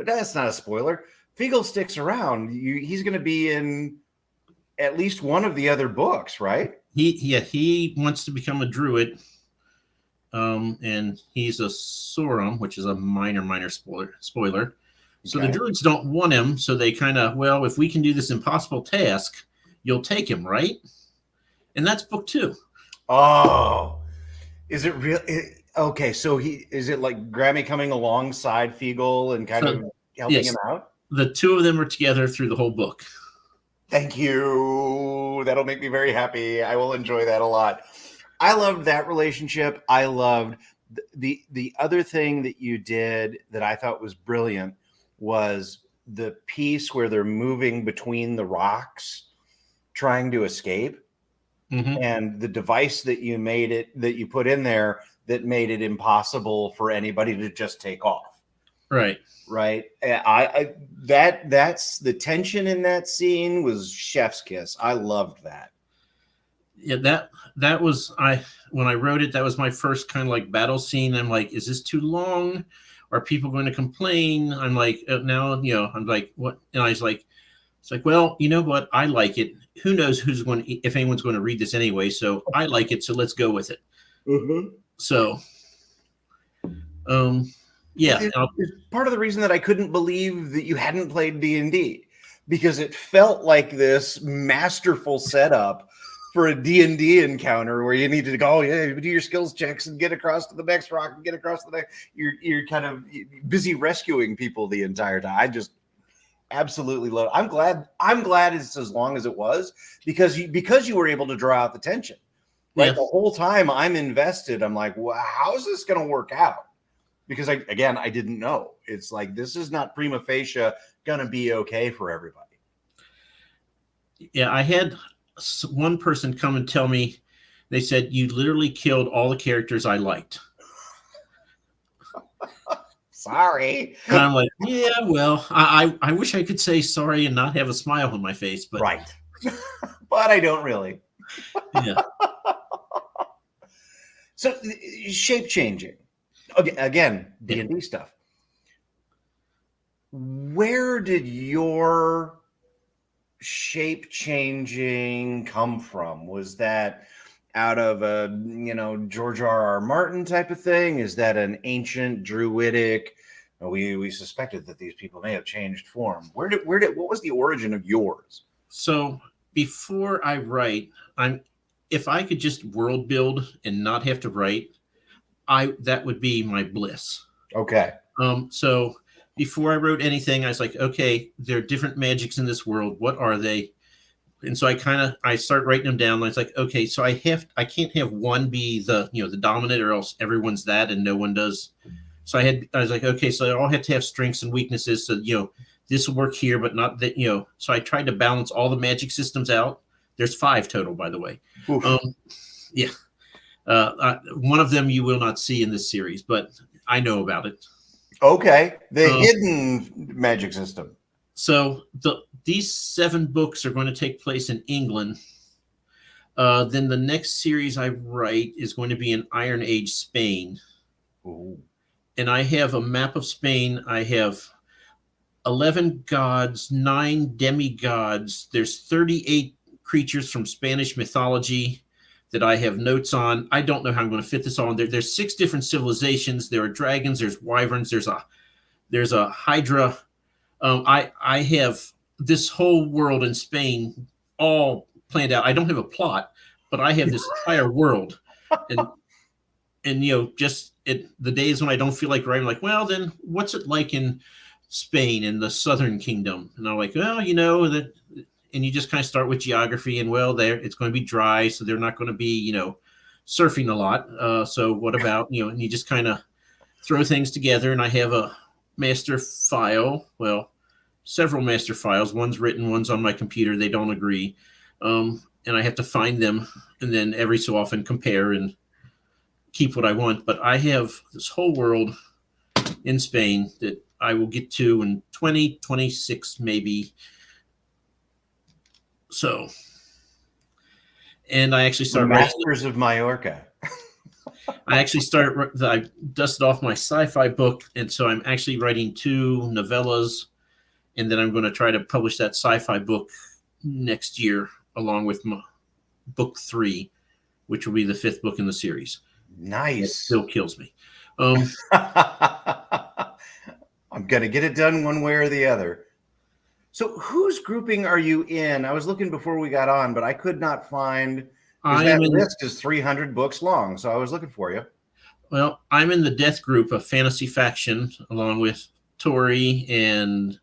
That's not a spoiler. Fiegel sticks around. He's going to be in at least one of the other books, right? He wants to become a druid. And he's a Sorum, which is a minor spoiler. So the druids don't want him. So they kind of, well, if we can do this impossible task, you'll take him, right? And that's book 2. Oh, is it real? Okay, so is it like Grammy coming alongside Fiegel and kind of helping him out? The two of them are together through the whole book. Thank you. That'll make me very happy. I will enjoy that a lot. I loved that relationship. I loved the other thing that you did that I thought was brilliant was the piece where they're moving between the rocks, trying to escape. Mm-hmm. And the device that you put in there that made it impossible for anybody to just take off. Right. That's the tension in that scene was chef's kiss. I loved that. Yeah, that was when I wrote it, that was my first kind of like battle scene. I'm like, is this too long? Are people going to complain? I'm like, now, I'm like, what? And I was like, it's like, well, you know what? I like it. Who knows if anyone's going to read this anyway. So I like it. So let's go with it. Mm-hmm. So, yeah. It's part of the reason that I couldn't believe that you hadn't played D&D, because it felt like this masterful setup for a D&D encounter where you needed to go, oh, yeah, do your skills checks and get across to the next rock and get across to the next. You're kind of busy rescuing people the entire time. I just absolutely love it. I'm glad it's as long as it was because you were able to draw out the tension. Right. Yeah. The whole time I'm invested. I'm like, well, how is this going to work out? Because I didn't know. It's like, this is not prima facie going to be okay for everybody. Yeah. I had one person come and tell me, they said, you literally killed all the characters I liked. Sorry. And I'm like, yeah, well, I wish I could say sorry and not have a smile on my face, but right. But I don't really. Yeah. So shape changing. Okay, again, D&D stuff. Where did your shape changing come from? Was that out of a George R.R. Martin type of thing? Is that an ancient druidic? We suspected that these people may have changed form. What was the origin of yours? So before I write, if I could just world build and not have to write, that would be my bliss. Okay. So before I wrote anything, I was like, okay, there are different magics in this world. What are they? and so I start writing them down. And it's like, okay, so I can't have one be the the dominant, or else everyone's that and no one does. So I was like, okay, so they all have to have strengths and weaknesses. So this will work here, but not that. So I tried to balance all the magic systems out. There's 5 total, by the way. Yeah. One of them you will not see in this series, but I know about it. Okay, the hidden magic system. So these 7 books are going to take place in England. Then the next series I write is going to be in Iron Age Spain. Ooh. And I have a map of Spain. I have 11 gods, 9 demigods. There's 38 creatures from Spanish mythology that I have notes on. I don't know how I'm going to fit this all in there. There's 6 different civilizations. There are dragons. There's wyverns. There's a hydra. I have this whole world in Spain all planned out. I don't have a plot, but I have this entire world, and just the days when I don't feel like writing, like, well, then what's it like in Spain and the Southern Kingdom? And I'm like, well, that, and you just kind of start with geography, and well, there it's going to be dry, so they're not going to be surfing a lot. So what about and you just kind of throw things together, and I have a master file. Well, several master files. One's written, one's on my computer. They don't agree, and I have to find them, and then every so often compare and keep what I want. But I have this whole world in Spain that I will get to in 2026 maybe. So, and I actually start Masters of Majorca. I dusted off my sci-fi book, and so I'm actually writing 2 novellas, and then I'm going to try to publish that sci-fi book next year along with my book 3, which will be the 5th book in the series. Nice. It still kills me. I'm going to get it done one way or the other. So whose grouping are you in? I was looking before we got on, but I could not find, because that list is 300 books long. So I was looking for you. Well, I'm in the Death Group, a fantasy faction, along with Tori and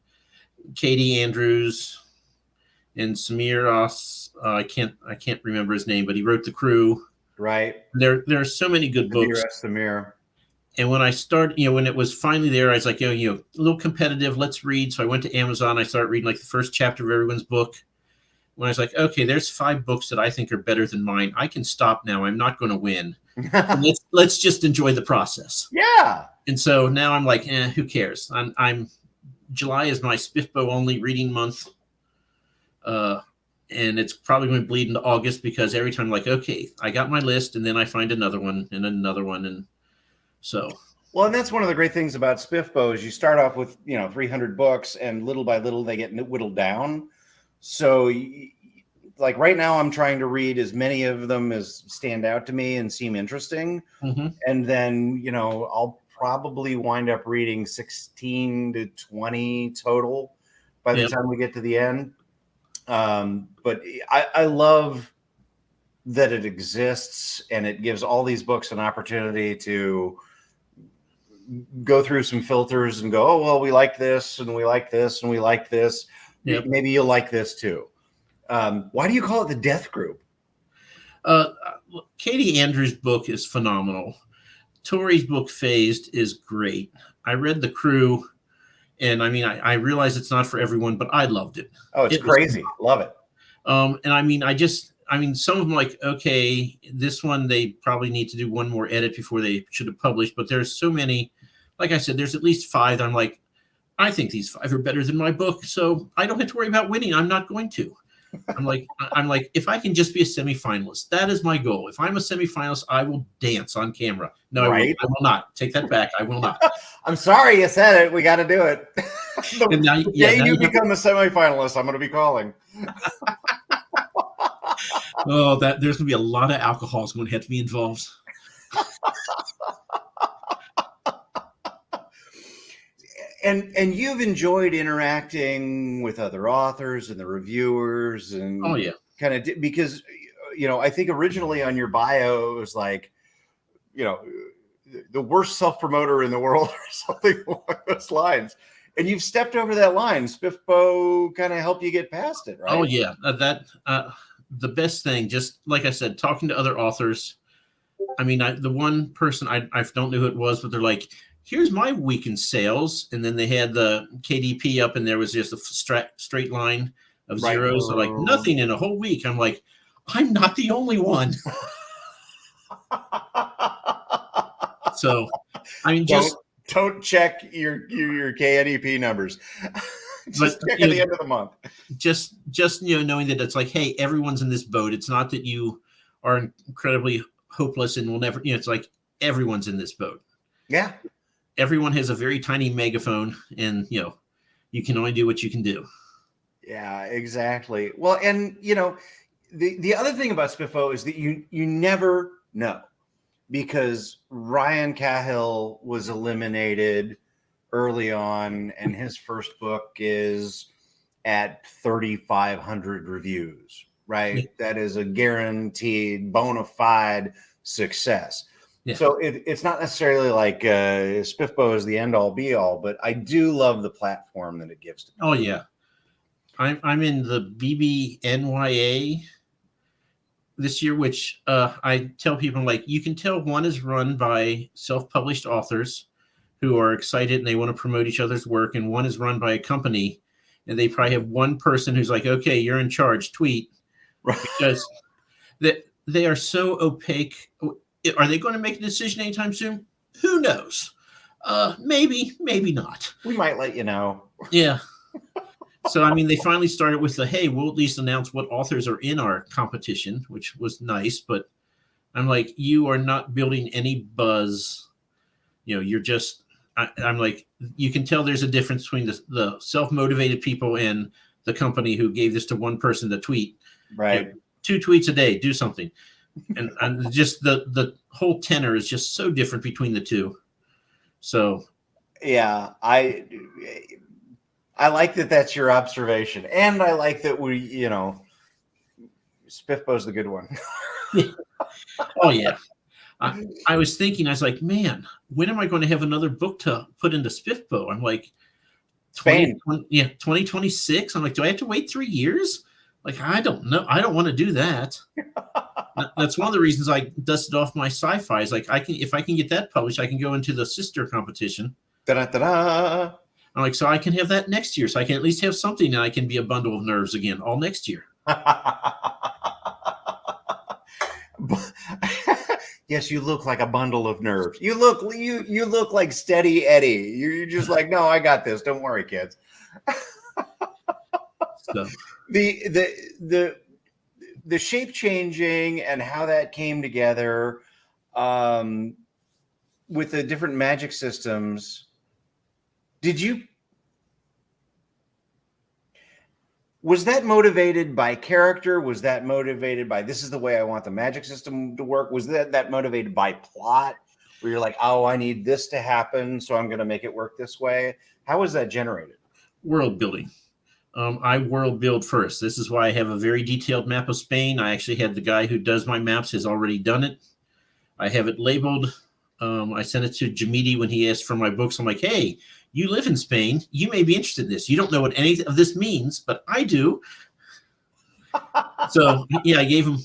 Katie Andrews and Samir Os. I can't remember his name, but he wrote The Crew. Right. There are so many good books. Samir. And when I started, when it was finally there, I was like, a little competitive, let's read. So I went to Amazon. I started reading like the first chapter of everyone's book. When I was like, okay, there's 5 books that I think are better than mine. I can stop now. I'm not going to win. let's just enjoy the process. Yeah. And so now I'm like, who cares? I'm July is my Spiffbo only reading month. And it's probably going to bleed into August, because every time I'm like, okay, I got my list, and then I find another one and another one. And so, well, and that's one of the great things about Spiffbo is you start off with 300 books, and little by little they get whittled down. So, like right now, I'm trying to read as many of them as stand out to me and seem interesting, and then I'll probably wind up reading 16 to 20 total by the time we get to the end. But I love that it exists, and it gives all these books an opportunity to go through some filters and go, oh, well, we like this, and we like this, and we like this. Yep. Maybe you'll like this too. Why do you call it the Death Group? Katie Andrews' book is phenomenal. Tori's book, Phased, is great. I read The Crew, and I realize it's not for everyone, but I loved it. Oh, it's crazy. Love it. And some of them, like, okay, this one, they probably need to do one more edit before they should have published, but there's so many, like I said, there's at least 5 that I'm like, I think these 5 are better than my book, so I don't have to worry about winning. I'm not going to. I'm like, if I can just be a semifinalist, that is my goal. If I'm a semifinalist, I will dance on camera. No, right? I will not. Take that back. I will not. I'm sorry you said it. We got to do it. The day you become a semifinalist, I'm going to be calling. Oh, there's going to be a lot of alcohol is going to have to be involved. And you've enjoyed interacting with other authors and the reviewers, and kind of because I think originally on your bio it was like the worst self-promoter in the world or something along those lines. And you've stepped over that line. Spiffbo kind of helped you get past it, right? Oh yeah, the best thing, just like I said, talking to other authors. I mean, the one person I don't know who it was, but they're like, "Here's my week in sales," and then they had the KDP up, and there was just a straight line of Right. zeros. They're like, nothing in a whole week. I'm like, I'm not the only one. So, I mean, don't check your KNEP numbers. Just check at the end of the month. Just knowing that it's like, hey, everyone's in this boat. It's not that you are incredibly hopeless and will never. It's like everyone's in this boat. Yeah. Everyone has a very tiny megaphone, and you can only do what you can do. Yeah, exactly. Well, and the other thing about Spiffo is that you never know, because Ryan Cahill was eliminated early on, and his first book is at 3,500 reviews, right? Yeah. That is a guaranteed bona fide success. Yeah. So it's not necessarily like Spiffbo is the end all be all, but I do love the platform that it gives to me. Oh yeah, I'm in the BBNYA this year, which I tell people, like, you can tell one is run by self-published authors who are excited and they want to promote each other's work, and one is run by a company, and they probably have one person who's like, okay, you're in charge, tweet. Right. Because they are so opaque. Are they going to make a decision anytime soon? Who knows? Maybe not. We might let you know. Yeah. So, I mean, they finally started with hey, we'll at least announce what authors are in our competition, which was nice. But I'm like, you are not building any buzz. You're just, I'm like, you can tell there's a difference between the self-motivated people and the company who gave this to one person to tweet. Right. 2 tweets a day, do something. And just the whole tenor is just so different between the two. So. Yeah, I like that that's your observation. And I like that Spiffbo's the good one. Oh, yeah. I was thinking, I was like, man, when am I going to have another book to put into Spiffbo? I'm like, 2026. I'm like, do I have to wait 3 years? Like, I don't know. I don't want to do that. That's one of the reasons I dusted off my sci-fi. Is like, if I can get that published, I can go into the sister competition. Da-da-da-da. I'm like, so I can have that next year. So I can at least have something, and I can be a bundle of nerves again all next year. Yes, you look like a bundle of nerves. You look like Steady Eddie. You're just like, no, I got this. Don't worry, kids. So. The shape changing and how that came together with the different magic systems. Was that motivated by character? Was that motivated by, this is the way I want the magic system to work? Was that motivated by plot, where you're like, oh, I need this to happen, so I'm going to make it work this way? How was that generated? World building. I world build first. This is why I have a very detailed map of Spain. I actually had the guy who does my maps has already done it. I have it labeled. I sent it to Jamidi when he asked for my books. I'm like, hey, you live in Spain. You may be interested in this. You don't know what any of this means, but I do. So, yeah, I gave him a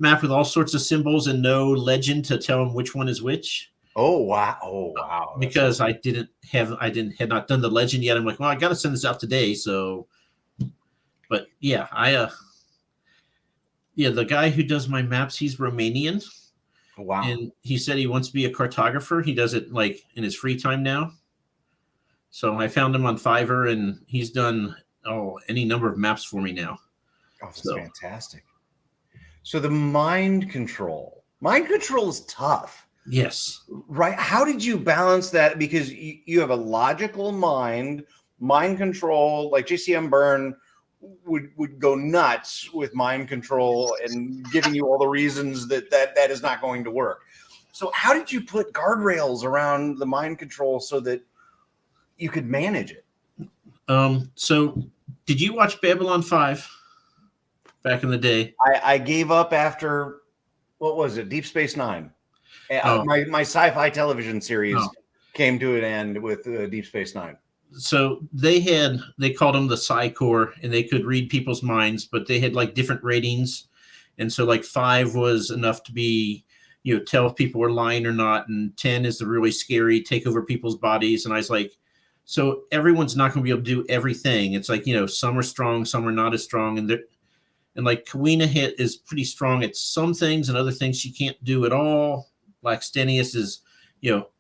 map with all sorts of symbols and no legend to tell him which one is which. Oh, wow. Because I had not done the legend yet. I'm like, well, I got to send this out today. So, but yeah, the guy who does my maps, he's Romanian. Wow. And he said he wants to be a cartographer. He does it like in his free time now. So I found him on Fiverr, and he's done any number of maps for me now. Oh, that's fantastic. So the mind control is tough. Yes. Right. How did you balance that? Because you have a logical mind control, like JCM Byrne would go nuts with mind control and giving you all the reasons that is not going to work. So how did you put guardrails around the mind control so that you could manage it? So did you watch Babylon 5 back in the day? I gave up after, what was it? Deep Space Nine. My sci-fi television series came to an end with Deep Space Nine. so they called them the Psi Corps, and they could read people's minds, but they had like different ratings. And so like 5 was enough to be, tell if people were lying or not. And 10 is the really scary, take over people's bodies. And I was like, so everyone's not going to be able to do everything. It's like, some are strong, some are not as strong. And like Kawina is pretty strong at some things, and other things she can't do at all. Laxtenius is,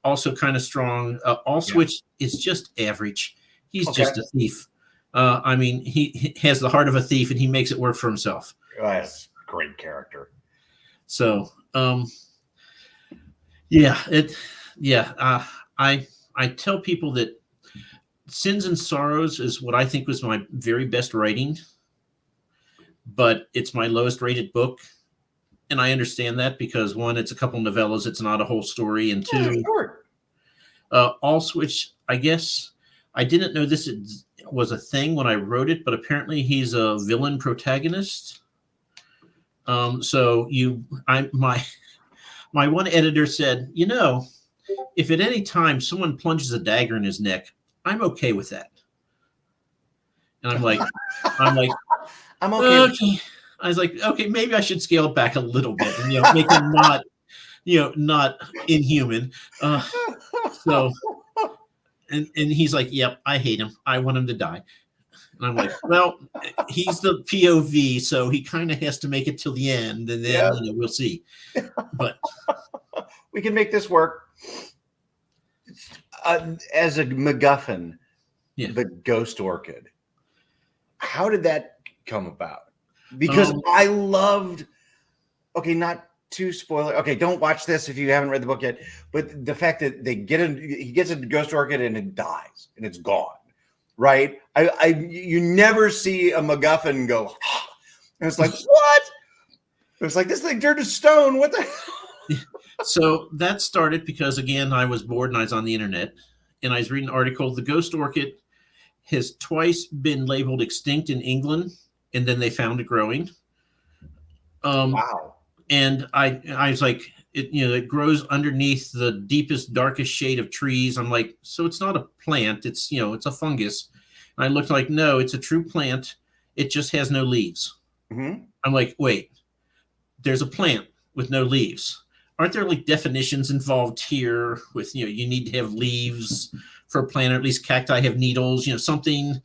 also kind of strong. All Switch is just average. He's just a thief. I mean, he has the heart of a thief, and he makes it work for himself. That's a great character. So, I tell people that Sins and Sorrows is what I think was my very best writing, but it's my lowest rated book. And I understand that because 1, it's a couple novellas. It's not a whole story. And 2, All Switch, I guess I didn't know this was a thing when I wrote it, but apparently he's a villain protagonist. So my one editor said, if at any time someone plunges a dagger in his neck, I'm okay with that. And I'm like, I'm okay. Okay. I was like, okay, maybe I should scale it back a little bit and make him not, not inhuman. So, and he's like, yep, I hate him. I want him to die. And I'm like, well, he's the POV, so he kind of has to make it till the end, and then we'll see. But we can make this work. As a MacGuffin, the Ghost Orchid. How did that come about? Because I loved. Okay, not too spoiler. Okay, don't watch this if you haven't read the book yet. But the fact that he gets a Ghost Orchid and it dies and it's gone. Right? You never see a MacGuffin go. And it's like, what? It's like, this thing turned to stone. What the hell? So that started because, again, I was bored and I was on the internet. And I was reading an article. The Ghost Orchid has twice been labeled extinct in England. And then they found it growing. Wow. And I was like, it grows underneath the deepest, darkest shade of trees. I'm like, so it's not a plant. It's, it's a fungus. And I looked like, no, it's a true plant. It just has no leaves. Mm-hmm. I'm like, wait, there's a plant with no leaves. Aren't there like definitions involved here with, you need to have leaves for a plant, or at least cacti have needles, something. And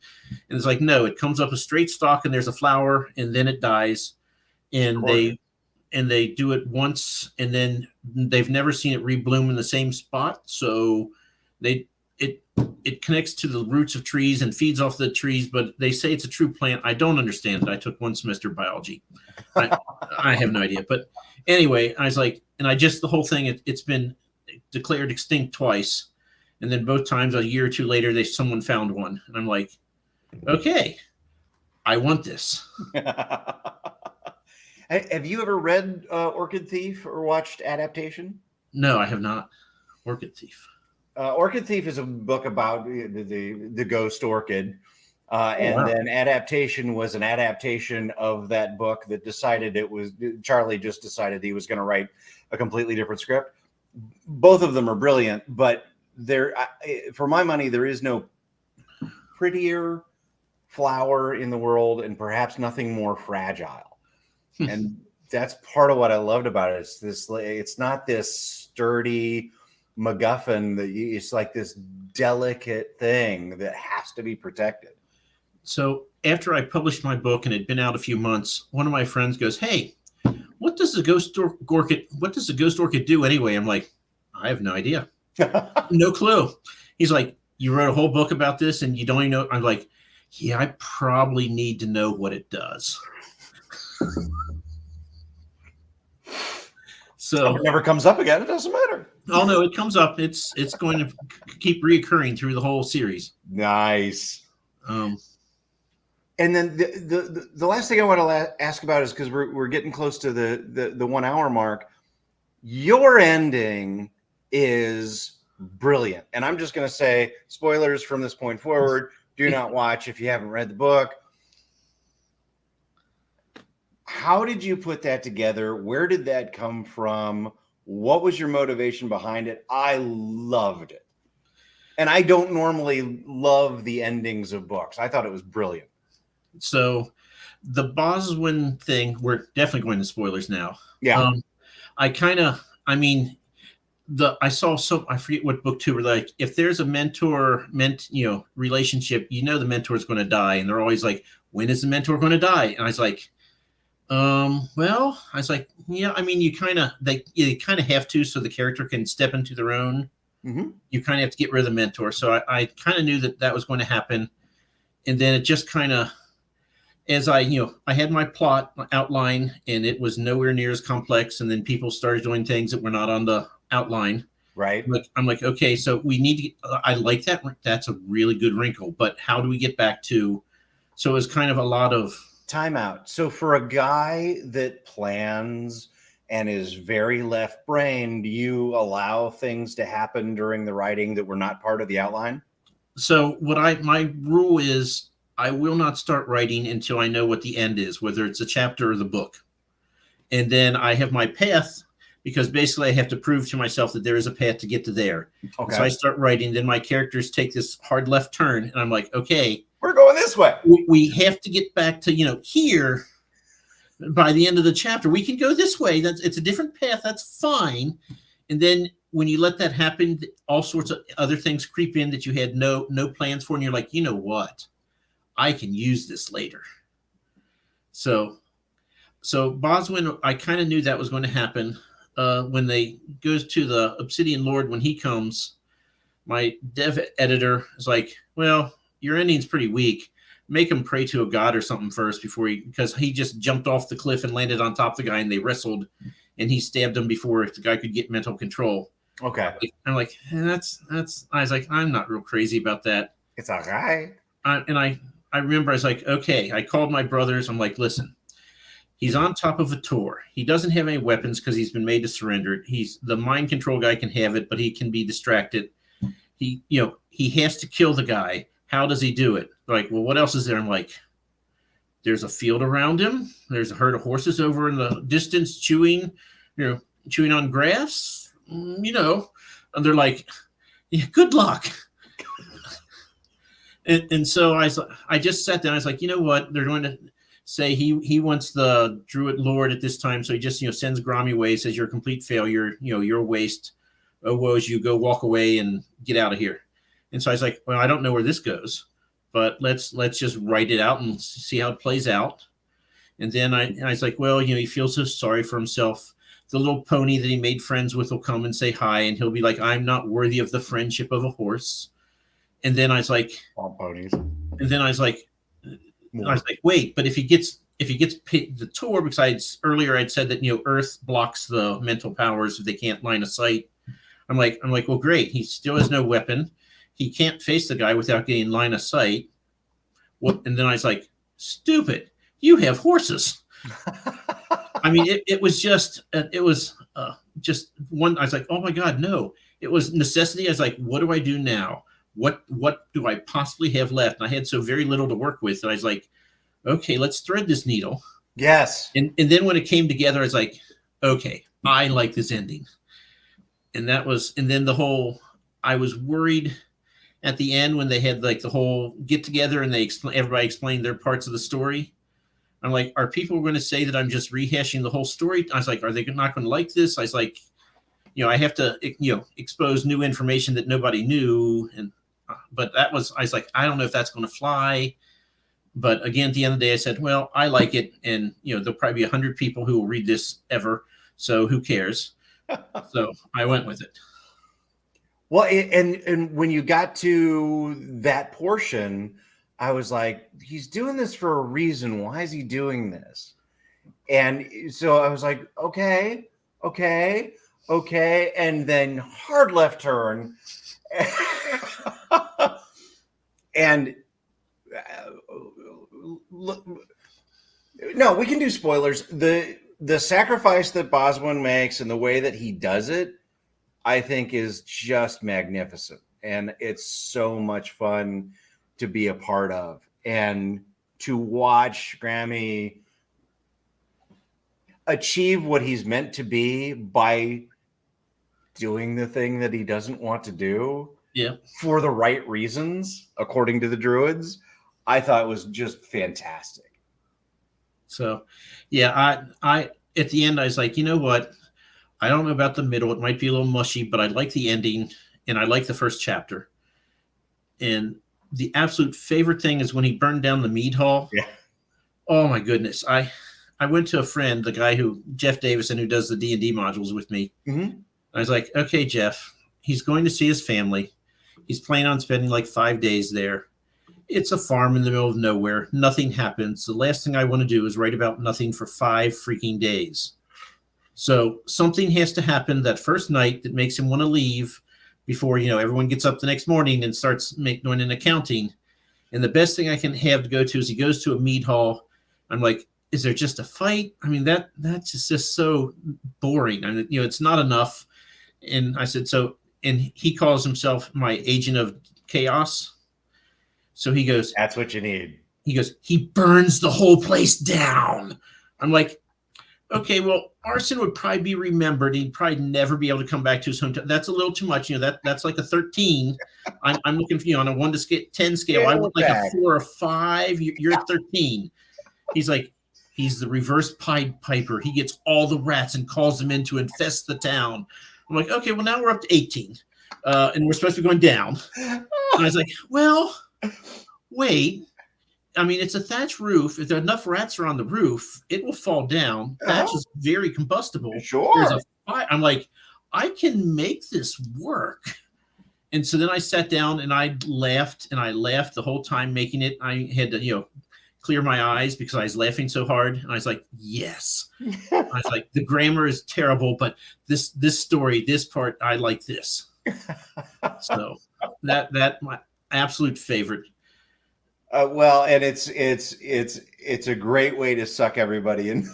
it's like, no, it comes up a straight stalk and there's a flower and then it dies. And they do it once and then they've never seen it rebloom in the same spot. So it connects to the roots of trees and feeds off the trees, but they say it's a true plant. I don't understand it. I took 1 semester biology. I have no idea. But anyway, I was like, and the whole thing, it's been declared extinct twice. And then both times a year or 2 later, someone found one. And I'm like, okay, I want this. Have you ever read Orchid Thief or watched Adaptation? No, I have not. Orchid Thief. Orchid Thief is a book about the ghost orchid. Then Adaptation was an adaptation of that book that Charlie just decided he was going to write a completely different script. Both of them are brilliant, but for my money, there is no prettier flower in the world and perhaps nothing more fragile. And that's part of what I loved about it. It's not this sturdy MacGuffin it's like this delicate thing that has to be protected. So after I published my book and it had been out a few months, one of my friends goes, hey, what does the ghost orchid do anyway? I'm like, I have no idea. No clue. He's like, you wrote a whole book about this and you don't even know. I'm like, yeah, I probably need to know what it does. So if it never comes up again, it doesn't matter. Oh no, it comes up. It's going to keep reoccurring through the whole series. Nice. And then the last thing I want to ask about is, because we're getting close to the 1 hour mark. Your ending is brilliant, and I'm just going to say spoilers from this point forward. Do not watch if you haven't read the book. How did you put that together? Where did that come from? What was your motivation behind it? I loved it. And I don't normally love the endings of books. I thought it was brilliant. So the Boswin thing, we're definitely going to spoilers now. Yeah. I mean, I saw I forget what book two were like. If there's a relationship, the mentor is going to die, and they're always like, when is the mentor going to die? And I was like, well, I was like, yeah, I mean, you kind of have to, so the character can step into their own. Mm-hmm. You kind of have to get rid of the mentor. So I kind of knew that was going to happen. And then it just kind of, as I had my plot outline, and it was nowhere near as complex. And then people started doing things that were not on the outline. Right. I'm like, okay, so we need to, I like that. That's a really good wrinkle, but how do we get back to, so it was kind of a lot of timeout. So for a guy that plans and is very left-brained, do you allow things to happen during the writing that were not part of the outline? So my rule is I will not start writing until I know what the end is, whether it's a chapter or the book. And then I have my path, because basically I have to prove to myself that there is a path to get to there. Okay. So I start writing, then my characters take this hard left turn, and I'm like, okay, we're going this way. We have to get back to, here by the end of the chapter. We can go this way. It's a different path. That's fine. And then when you let that happen, all sorts of other things creep in that you had no plans for. And you're like, you know what? I can use this later. So Boswin, I kind of knew that was going to happen. When they goes to the Obsidian Lord, when he comes, my dev editor is like, well, your ending's pretty weak. Make him pray to a god or something first because he just jumped off the cliff and landed on top of the guy, and they wrestled, and he stabbed him before the guy could get mental control. Okay. I'm like, that's. I was like, I'm not real crazy about that. It's all right. I remember I was like, okay. I called my brothers. I'm like, listen, he's on top of a tour. He doesn't have any weapons because he's been made to surrender. He's the mind control guy can have it, but he can be distracted. He has to kill the guy. How does he do it? They're like, well, what else is there? I'm like, there's a field around him. There's a herd of horses over in the distance chewing on grass, and they're like, yeah, good luck. and so I just sat down. I was like, you know what? They're going to say he wants the Druid Lord at this time. So he just, sends Grommy away, says you're a complete failure. You're a waste. Oh, woe is you, go walk away and get out of here. And so I was like, well, I don't know where this goes, but let's just write it out and see how it plays out. And then I was like, well, he feels so sorry for himself. The little pony that he made friends with will come and say hi, and he'll be like, I'm not worthy of the friendship of a horse. And then I was like, all ponies. And then I was like, wait, but if he gets the tour, because earlier I'd said that, Earth blocks the mental powers if they can't line of sight. I'm like, well, great. He still has no weapon. He can't face the guy without getting line of sight. And then I was like, stupid. You have horses. I mean, it was just one. I was like, oh my God, no. It was necessity. I was like, what do I do now? What do I possibly have left? And I had so very little to work with that I was like, okay, let's thread this needle. Yes. And then when it came together, I was like, okay, I like this ending. And then I was worried at the end when they had like the whole get together and everybody explained their parts of the story. I'm like, are people going to say that I'm just rehashing the whole story? I was like, are they not going to like this? I was like, I have to, expose new information that nobody knew. But I was like, I don't know if that's going to fly. But again, at the end of the day, I said, well, I like it. And, there'll probably be 100 people who will read this ever. So who cares? So I went with it. Well, and when you got to that portion, I was like, he's doing this for a reason. Why is he doing this? And so I was like, okay. And then hard left turn. And no, we can do spoilers. The sacrifice that Boswin makes and the way that he does it, I think, is just magnificent. And it's so much fun to be a part of and to watch Grammy achieve what he's meant to be by doing the thing that he doesn't want to do. Yeah. for the right reasons, according to the Druids, I thought was just fantastic. So, yeah, I at the end I was like, you know what? I don't know about the middle. It might be a little mushy, but I like the ending and I like the first chapter. And the absolute favorite thing is when he burned down the mead hall. Yeah. Oh my goodness. I went to a friend, the guy Jeff Davison, who does the D&D modules with me. Mm-hmm. I was like, okay, Jeff, he's going to see his family. He's planning on spending like 5 days there. It's a farm in the middle of nowhere. Nothing happens. The last thing I want to do is write about nothing for 5 freaking days. So something has to happen that first night that makes him want to leave before, everyone gets up the next morning and starts doing an accounting. And the best thing I can have to go to is he goes to a mead hall. I'm like, is there just a fight? I mean, that's just so boring. I mean, it's not enough. And I said, and he calls himself my agent of chaos. So he goes, that's what you need. He goes, he burns the whole place down. I'm like, okay, well, arson would probably be remembered. He'd probably never be able to come back to his hometown. That's a little too much. That's like a 13. I'm looking for on a 1 to 10 scale. I would like a 4 or 5. You're at 13. He's like, he's the reverse Pied Piper. He gets all the rats and calls them in to infest the town. I'm like, okay, well, now we're up to 18. And we're supposed to be going down. And I was like, well, wait. I mean, it's a thatch roof. If there are enough rats are on the roof, it will fall down. Thatch is very combustible. Sure. There's a fire. I'm like, I can make this work. And so then I sat down and I laughed the whole time making it. I had to, clear my eyes because I was laughing so hard. And I was like, yes. I was like, the grammar is terrible, but this story, this part, I like this. So that my absolute favorite. Well, and it's a great way to suck everybody in.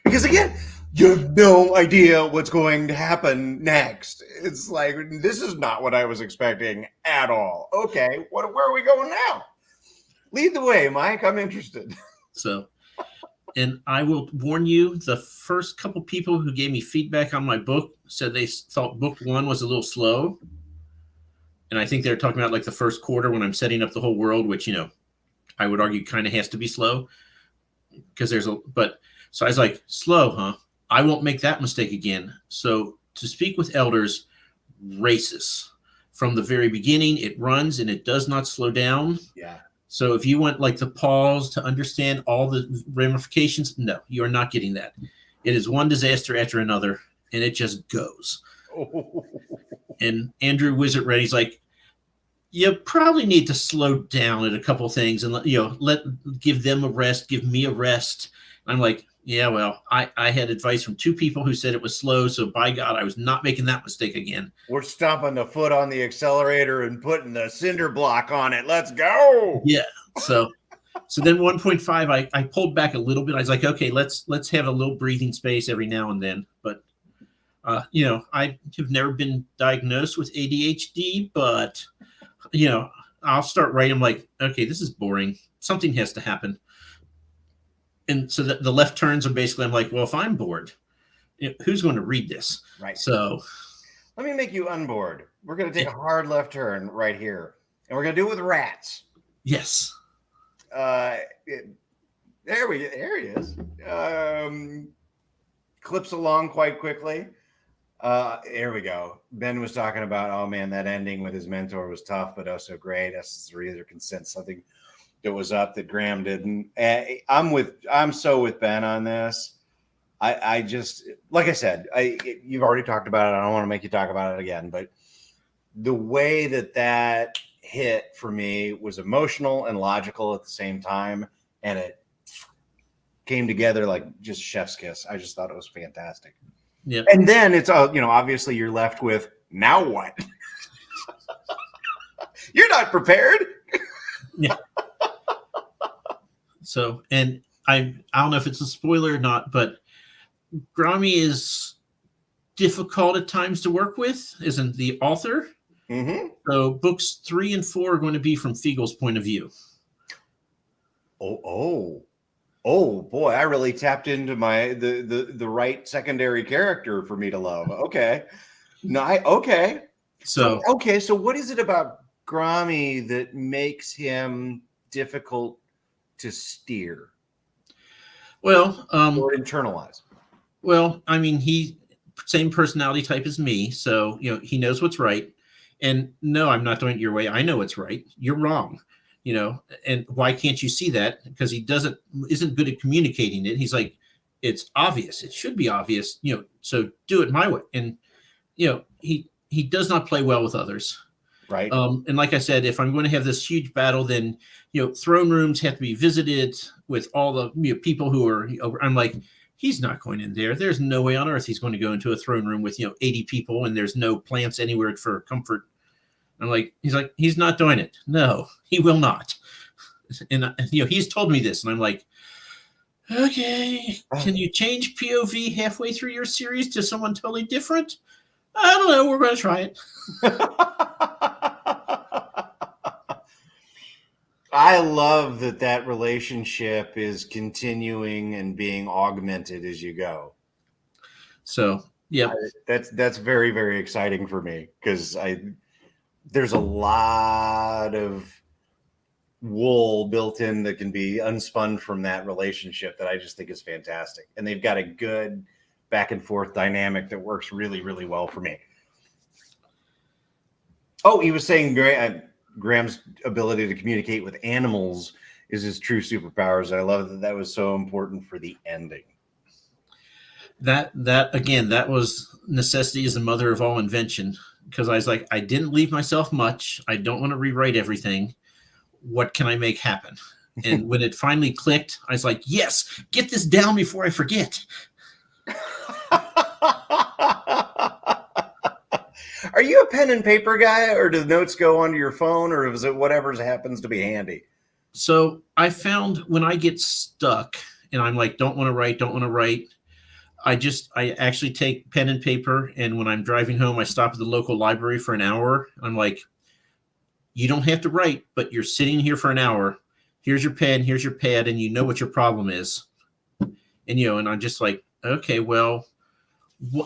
Because again, you have no idea what's going to happen next. It's like, this is not what I was expecting at all. Okay, where are we going now? Lead the way, Mike. I'm interested. So, and I will warn you, the first couple people who gave me feedback on my book said they thought book 1 was a little slow. And I think they're talking about like the first quarter when I'm setting up the whole world, which, I would argue kind of has to be slow because so I was like, slow, huh? I won't make that mistake again. So to speak with elders, races from the very beginning, it runs and it does not slow down. Yeah. So if you want like the pause to understand all the ramifications, no, you're not getting that. It is one disaster after another and it just goes. And Andrew Wizard Ready's like, you probably need to slow down at a couple of things and give them a rest, give me a rest. I'm like, yeah, well, I had advice from 2 people who said it was slow, so by God, I was not making that mistake again. We're stomping the foot on the accelerator and putting the cinder block on it. Let's go. Yeah. So then 1.5, I pulled back a little bit. I was like, okay, let's have a little breathing space every now and then. But I have never been diagnosed with ADHD, but I'll start writing. I'm like, okay, this is boring. Something has to happen. And so the left turns are basically, I'm like, well, if I'm bored, who's going to read this? Right. So let me make you unbored. We're going to take a hard left turn right here, and we're going to do it with rats. Yes. There he is. Clips along quite quickly. There we go. Ben was talking about, oh man, that ending with his mentor was tough, but also great. S3 either can sense something that was up that Graham didn't. I'm so with Ben on this. I just, like I said, you've already talked about it. I don't want to make you talk about it again, but the way that hit for me was emotional and logical at the same time, and it came together like just chef's kiss. I just thought it was fantastic. Yeah. And then it's obviously you're left with now what? You're not prepared. Yeah. So, and I don't know if it's a spoiler or not, but Grommy is difficult at times to work with, isn't the author? Mm-hmm. So books 3 and 4 are going to be from Fiegel's point of view. Oh boy, I really tapped into the right secondary character for me to love. Okay. Okay. So okay, so what is it about Grommy that makes him difficult to steer well, or internalize? well, I mean, he same personality type as me, so he knows what's right. And no, I'm not doing it your way. I know what's right. You're wrong. And why can't you see that? Because he isn't good at communicating it. He's like, it's obvious. It should be obvious. So do it my way. And he does not play well with others. Right. And like I said, if I'm going to have this huge battle, then throne rooms have to be visited with all the people who are. I'm like, he's not going in there. There's no way on earth he's going to go into a throne room with 80 people and there's no plants anywhere for comfort. I'm like, he's not doing it. No, he will not. And he's told me this, and I'm like, okay, can you change POV halfway through your series to someone totally different? I don't know. We're going to try it. I love that relationship is continuing and being augmented as you go. So, yeah, that's very, very exciting for me because there's a lot of wool built in that can be unspun from that relationship that I just think is fantastic. And they've got a good back and forth dynamic that works really, really well for me. Oh, he was saying Graham's ability to communicate with animals is his true superpowers. I love that was so important for the ending. That again, that was necessity is the mother of all invention. Because I was like, I didn't leave myself much. I don't want to rewrite everything. What can I make happen? And when it finally clicked, I was like, yes, get this down before I forget. Are you a pen and paper guy, or do the notes go onto your phone, or is it whatever happens to be handy? So I found when I get stuck and I'm like, don't want to write, I actually take pen and paper, and when I'm driving home, I stop at the local library for an hour. I'm like, you don't have to write, but you're sitting here for an hour. Here's your pen, here's your pad, and you know what your problem is. And and I'm just like, okay, well,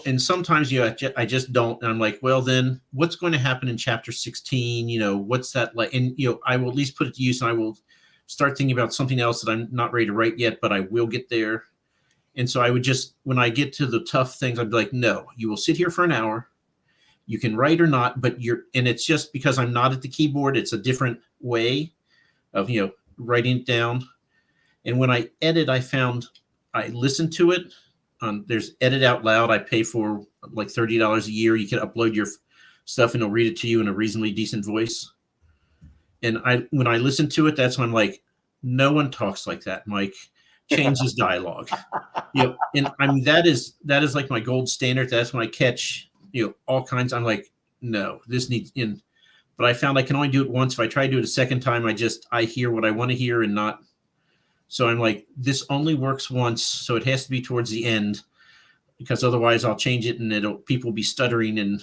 and sometimes I just don't. And I'm like, well, then what's going to happen in chapter 16? What's that like? And I will at least put it to use, and I will start thinking about something else that I'm not ready to write yet, but I will get there. And so I would just, when I get to the tough things, I'd be like, no, you will sit here for an hour. You can write or not, but and it's just because I'm not at the keyboard. It's a different way of, writing it down. And when I edit, I listen to it. There's Edit Out Loud. I pay for like $30 a year. You can upload your stuff and it'll read it to you in a reasonably decent voice. And when I listen to it, that's when I'm like, no one talks like that, Mike. Change his dialogue. And I mean that is like my gold standard. That's when I catch all kinds. I'm like, no, this needs in. But I found I can only do it once. If I try to do it a second time, I hear what I want to hear and not. So I'm like, this only works once, so it has to be towards the end, because otherwise I'll change it and people will be stuttering and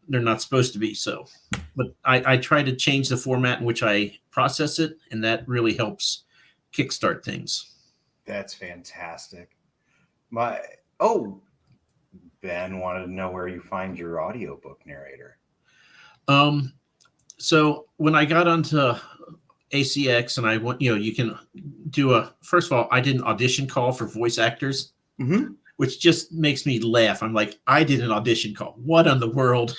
they're not supposed to be. So, but I try to change the format in which I process it, and that really helps kickstart things. That's fantastic. Ben wanted to know where you find your audiobook narrator. So when I got onto ACX and I went, you can do first of all, I did an audition call for voice actors, which just makes me laugh. I'm like, I did an audition call. What in the world?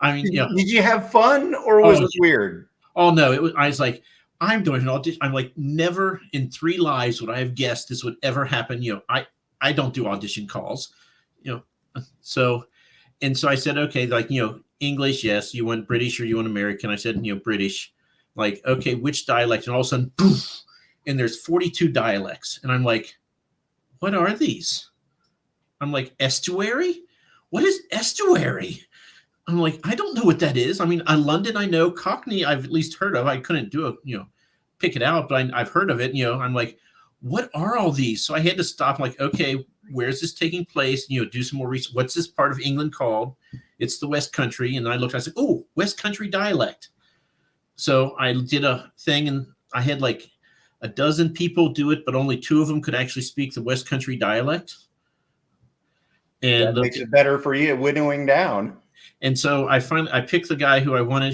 I mean, Did you have fun or was it weird? Oh no, I was like, I'm doing an audition. I'm like, never in 3 lives would I have guessed this would ever happen. I don't do audition calls, So I said, okay, like, English, yes. You want British or you want American? I said, British. Like, okay, which dialect? And all of a sudden, poof, and there's 42 dialects. And I'm like, what are these? I'm like, estuary? What is estuary? I'm like, I don't know what that is. I mean, London, I know. Cockney, I've at least heard of. I couldn't pick it out, but I've heard of it. I'm like, what are all these? So I had to stop. I'm like, okay, where's this taking place? Do some more research. What's this part of England called? It's the West Country. And I looked, I said, oh, West Country dialect. So I did a thing, and I had like a dozen people do it, but only 2 of them could actually speak the West Country dialect. And that makes it better for you, winnowing down. And so I picked the guy who I wanted,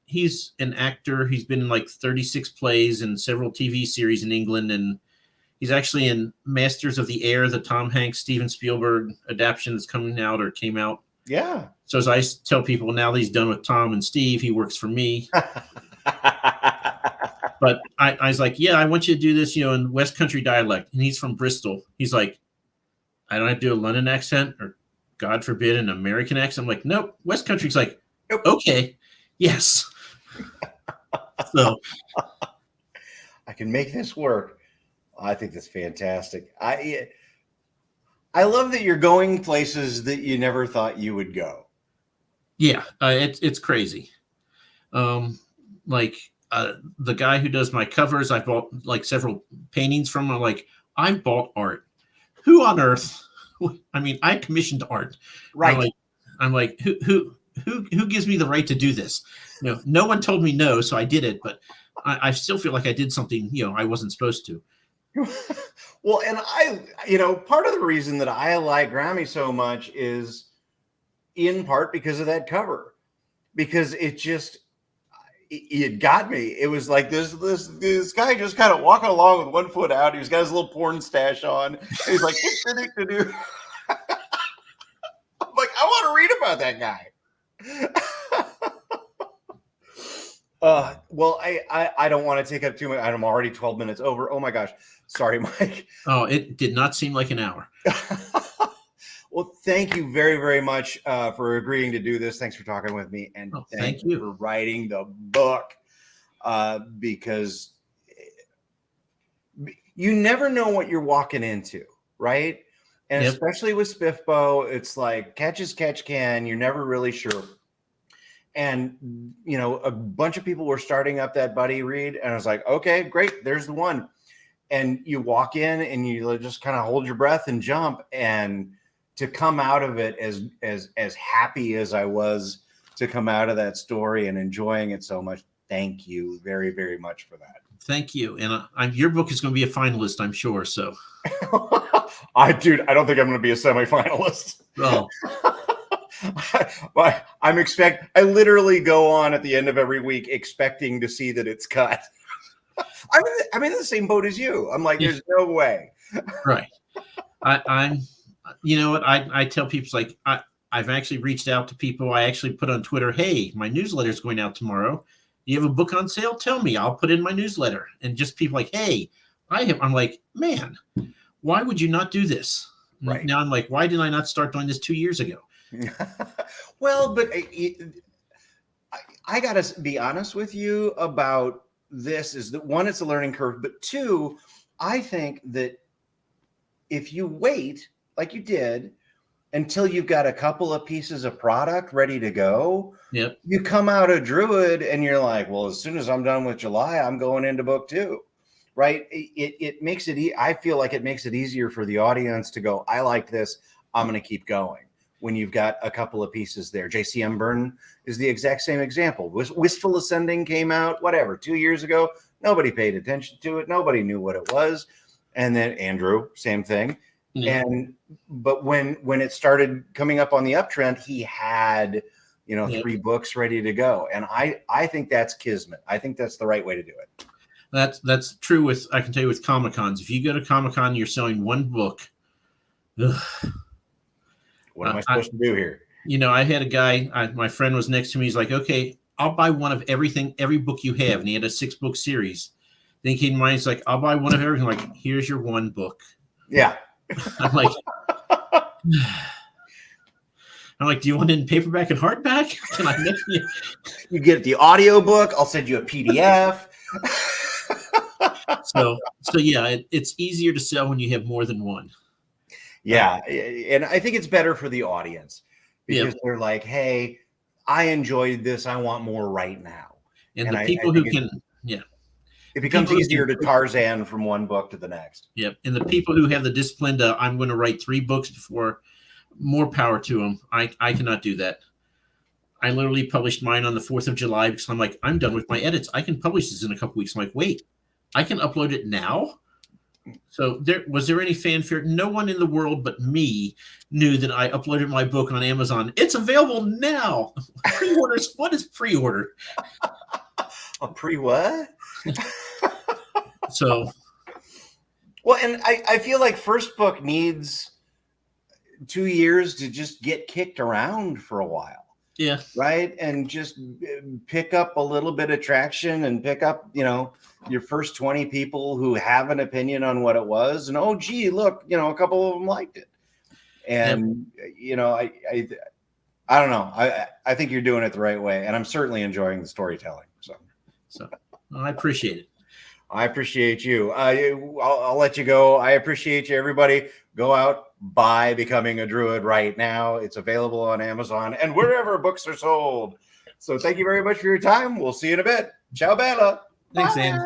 he's an actor. He's been in like 36 plays and several TV series in England. And he's actually in Masters of the Air, the Tom Hanks, Steven Spielberg adaptation that's coming out or came out. Yeah. So as I tell people, now that he's done with Tom and Steve, he works for me. But I was like, yeah, I want you to do this, in West Country dialect. And he's from Bristol. He's like, I don't have to do a London accent or, God forbid, an American accent. I'm like, nope. West Country's like, nope. Okay, yes. So I can make this work. I think that's fantastic. I love that you're going places that you never thought you would go. Yeah, it's crazy. The guy who does my covers, I bought like several paintings from. I'm like, I bought art. Who on earth? I mean, I commissioned art. Right. I'm like, who gives me the right to do this? No one told me no, so I did it. But I still feel like I did something, I wasn't supposed to. Well, and part of the reason that I like Grammy so much is in part because of that cover, because it got me. It was like this guy just kind of walking along with one foot out. He's got his little porn stash on. And he's like, I'm like, I want to read about that guy. Well, I don't want to take up too much. I'm already 12 minutes over. Oh my gosh. Sorry, Mike. Oh, it did not seem like an hour. Well, thank you very, very much for agreeing to do this. Thanks for talking with me. And thank you for writing the book, because you never know what you're walking into, right? And especially with Spiffbo, it's like catch as catch can. You're never really sure. And, a bunch of people were starting up that buddy read. And I was like, okay, great. There's the one. And you walk in and you just kind of hold your breath and jump. And to come out of it as happy as I was to come out of that story and enjoying it so much. Thank you very, very much for that. Thank you. And your book is going to be a finalist, I'm sure. So I don't think I'm going to be a semifinalist. Oh. I literally go on at the end of every week expecting to see that it's cut. I'm in the same boat as you. I'm like, there's no way. Right. I'm, what I tell people, it's like, I've actually reached out to people. I actually put on Twitter, hey, my newsletter is going out tomorrow. You have a book on sale? Tell me, I'll put in my newsletter. And just people like, hey, I'm like, man, why would you not do this? Right. Now I'm like, why did I not start doing this 2 years ago? Well, but I got to be honest with you about this is that one, it's a learning curve, but two, I think that if you wait like you did until you've got a couple of pieces of product ready to go, you come out of Druid and you're like, well, as soon as I'm done with July, I'm going into book 2, right? It makes it, I feel like it makes it easier for the audience to go, I like this, I'm going to keep going. When you've got a couple of pieces there. J.C.M. Byrne is the exact same example. Wistful Ascending came out, 2 years ago. Nobody paid attention to it. Nobody knew what it was. And then Andrew, same thing. Yeah. But when it started coming up on the uptrend, he had, 3 books ready to go. And I think that's kismet. I think that's the right way to do it. That's true I can tell you with Comic-Cons. If you go to Comic-Con, you're selling one book. Ugh. What am I supposed to do here? I had a guy, my friend was next to me. He's like, okay, I'll buy one of every book you have. And he had a 6-book series. Then he came to mind, he's like, I'll buy one of everything. I'm like, here's your one book. Yeah. I'm like, do you want it in paperback and hardback? Can I make you? You get the audio book. I'll send you a PDF. So yeah, it's easier to sell when you have more than one. Yeah, and I think it's better for the audience because they're like, hey, I enjoyed this. I want more right now. And the people who can, it becomes easier to Tarzan from one book to the next. Yep. And the people who have the discipline to, I'm going to write 3 books before, more power to them. I cannot do that. I literally published mine on the 4th of July because I'm like, I'm done with my edits. I can publish this in a couple weeks. I'm like, wait, I can upload it now? So was there any fanfare? No one in the world but me knew that I uploaded my book on Amazon. It's available now. Pre-orders. What is pre-order? A pre what? So, well, and I feel like first book needs 2 years to just get kicked around for a while. yeah. Right. And just pick up a little bit of traction and pick up, your first 20 people who have an opinion on what it was. And, oh, gee, look, a couple of them liked it. And, I don't know. I think you're doing it the right way. And I'm certainly enjoying the storytelling. So I appreciate it. I appreciate you. I'll let you go. I appreciate you, everybody. Go out, buy Becoming a Druid right now. It's available on Amazon and wherever books are sold. So thank you very much for your time. We'll see you in a bit. Ciao, Bella. Thanks, Anne.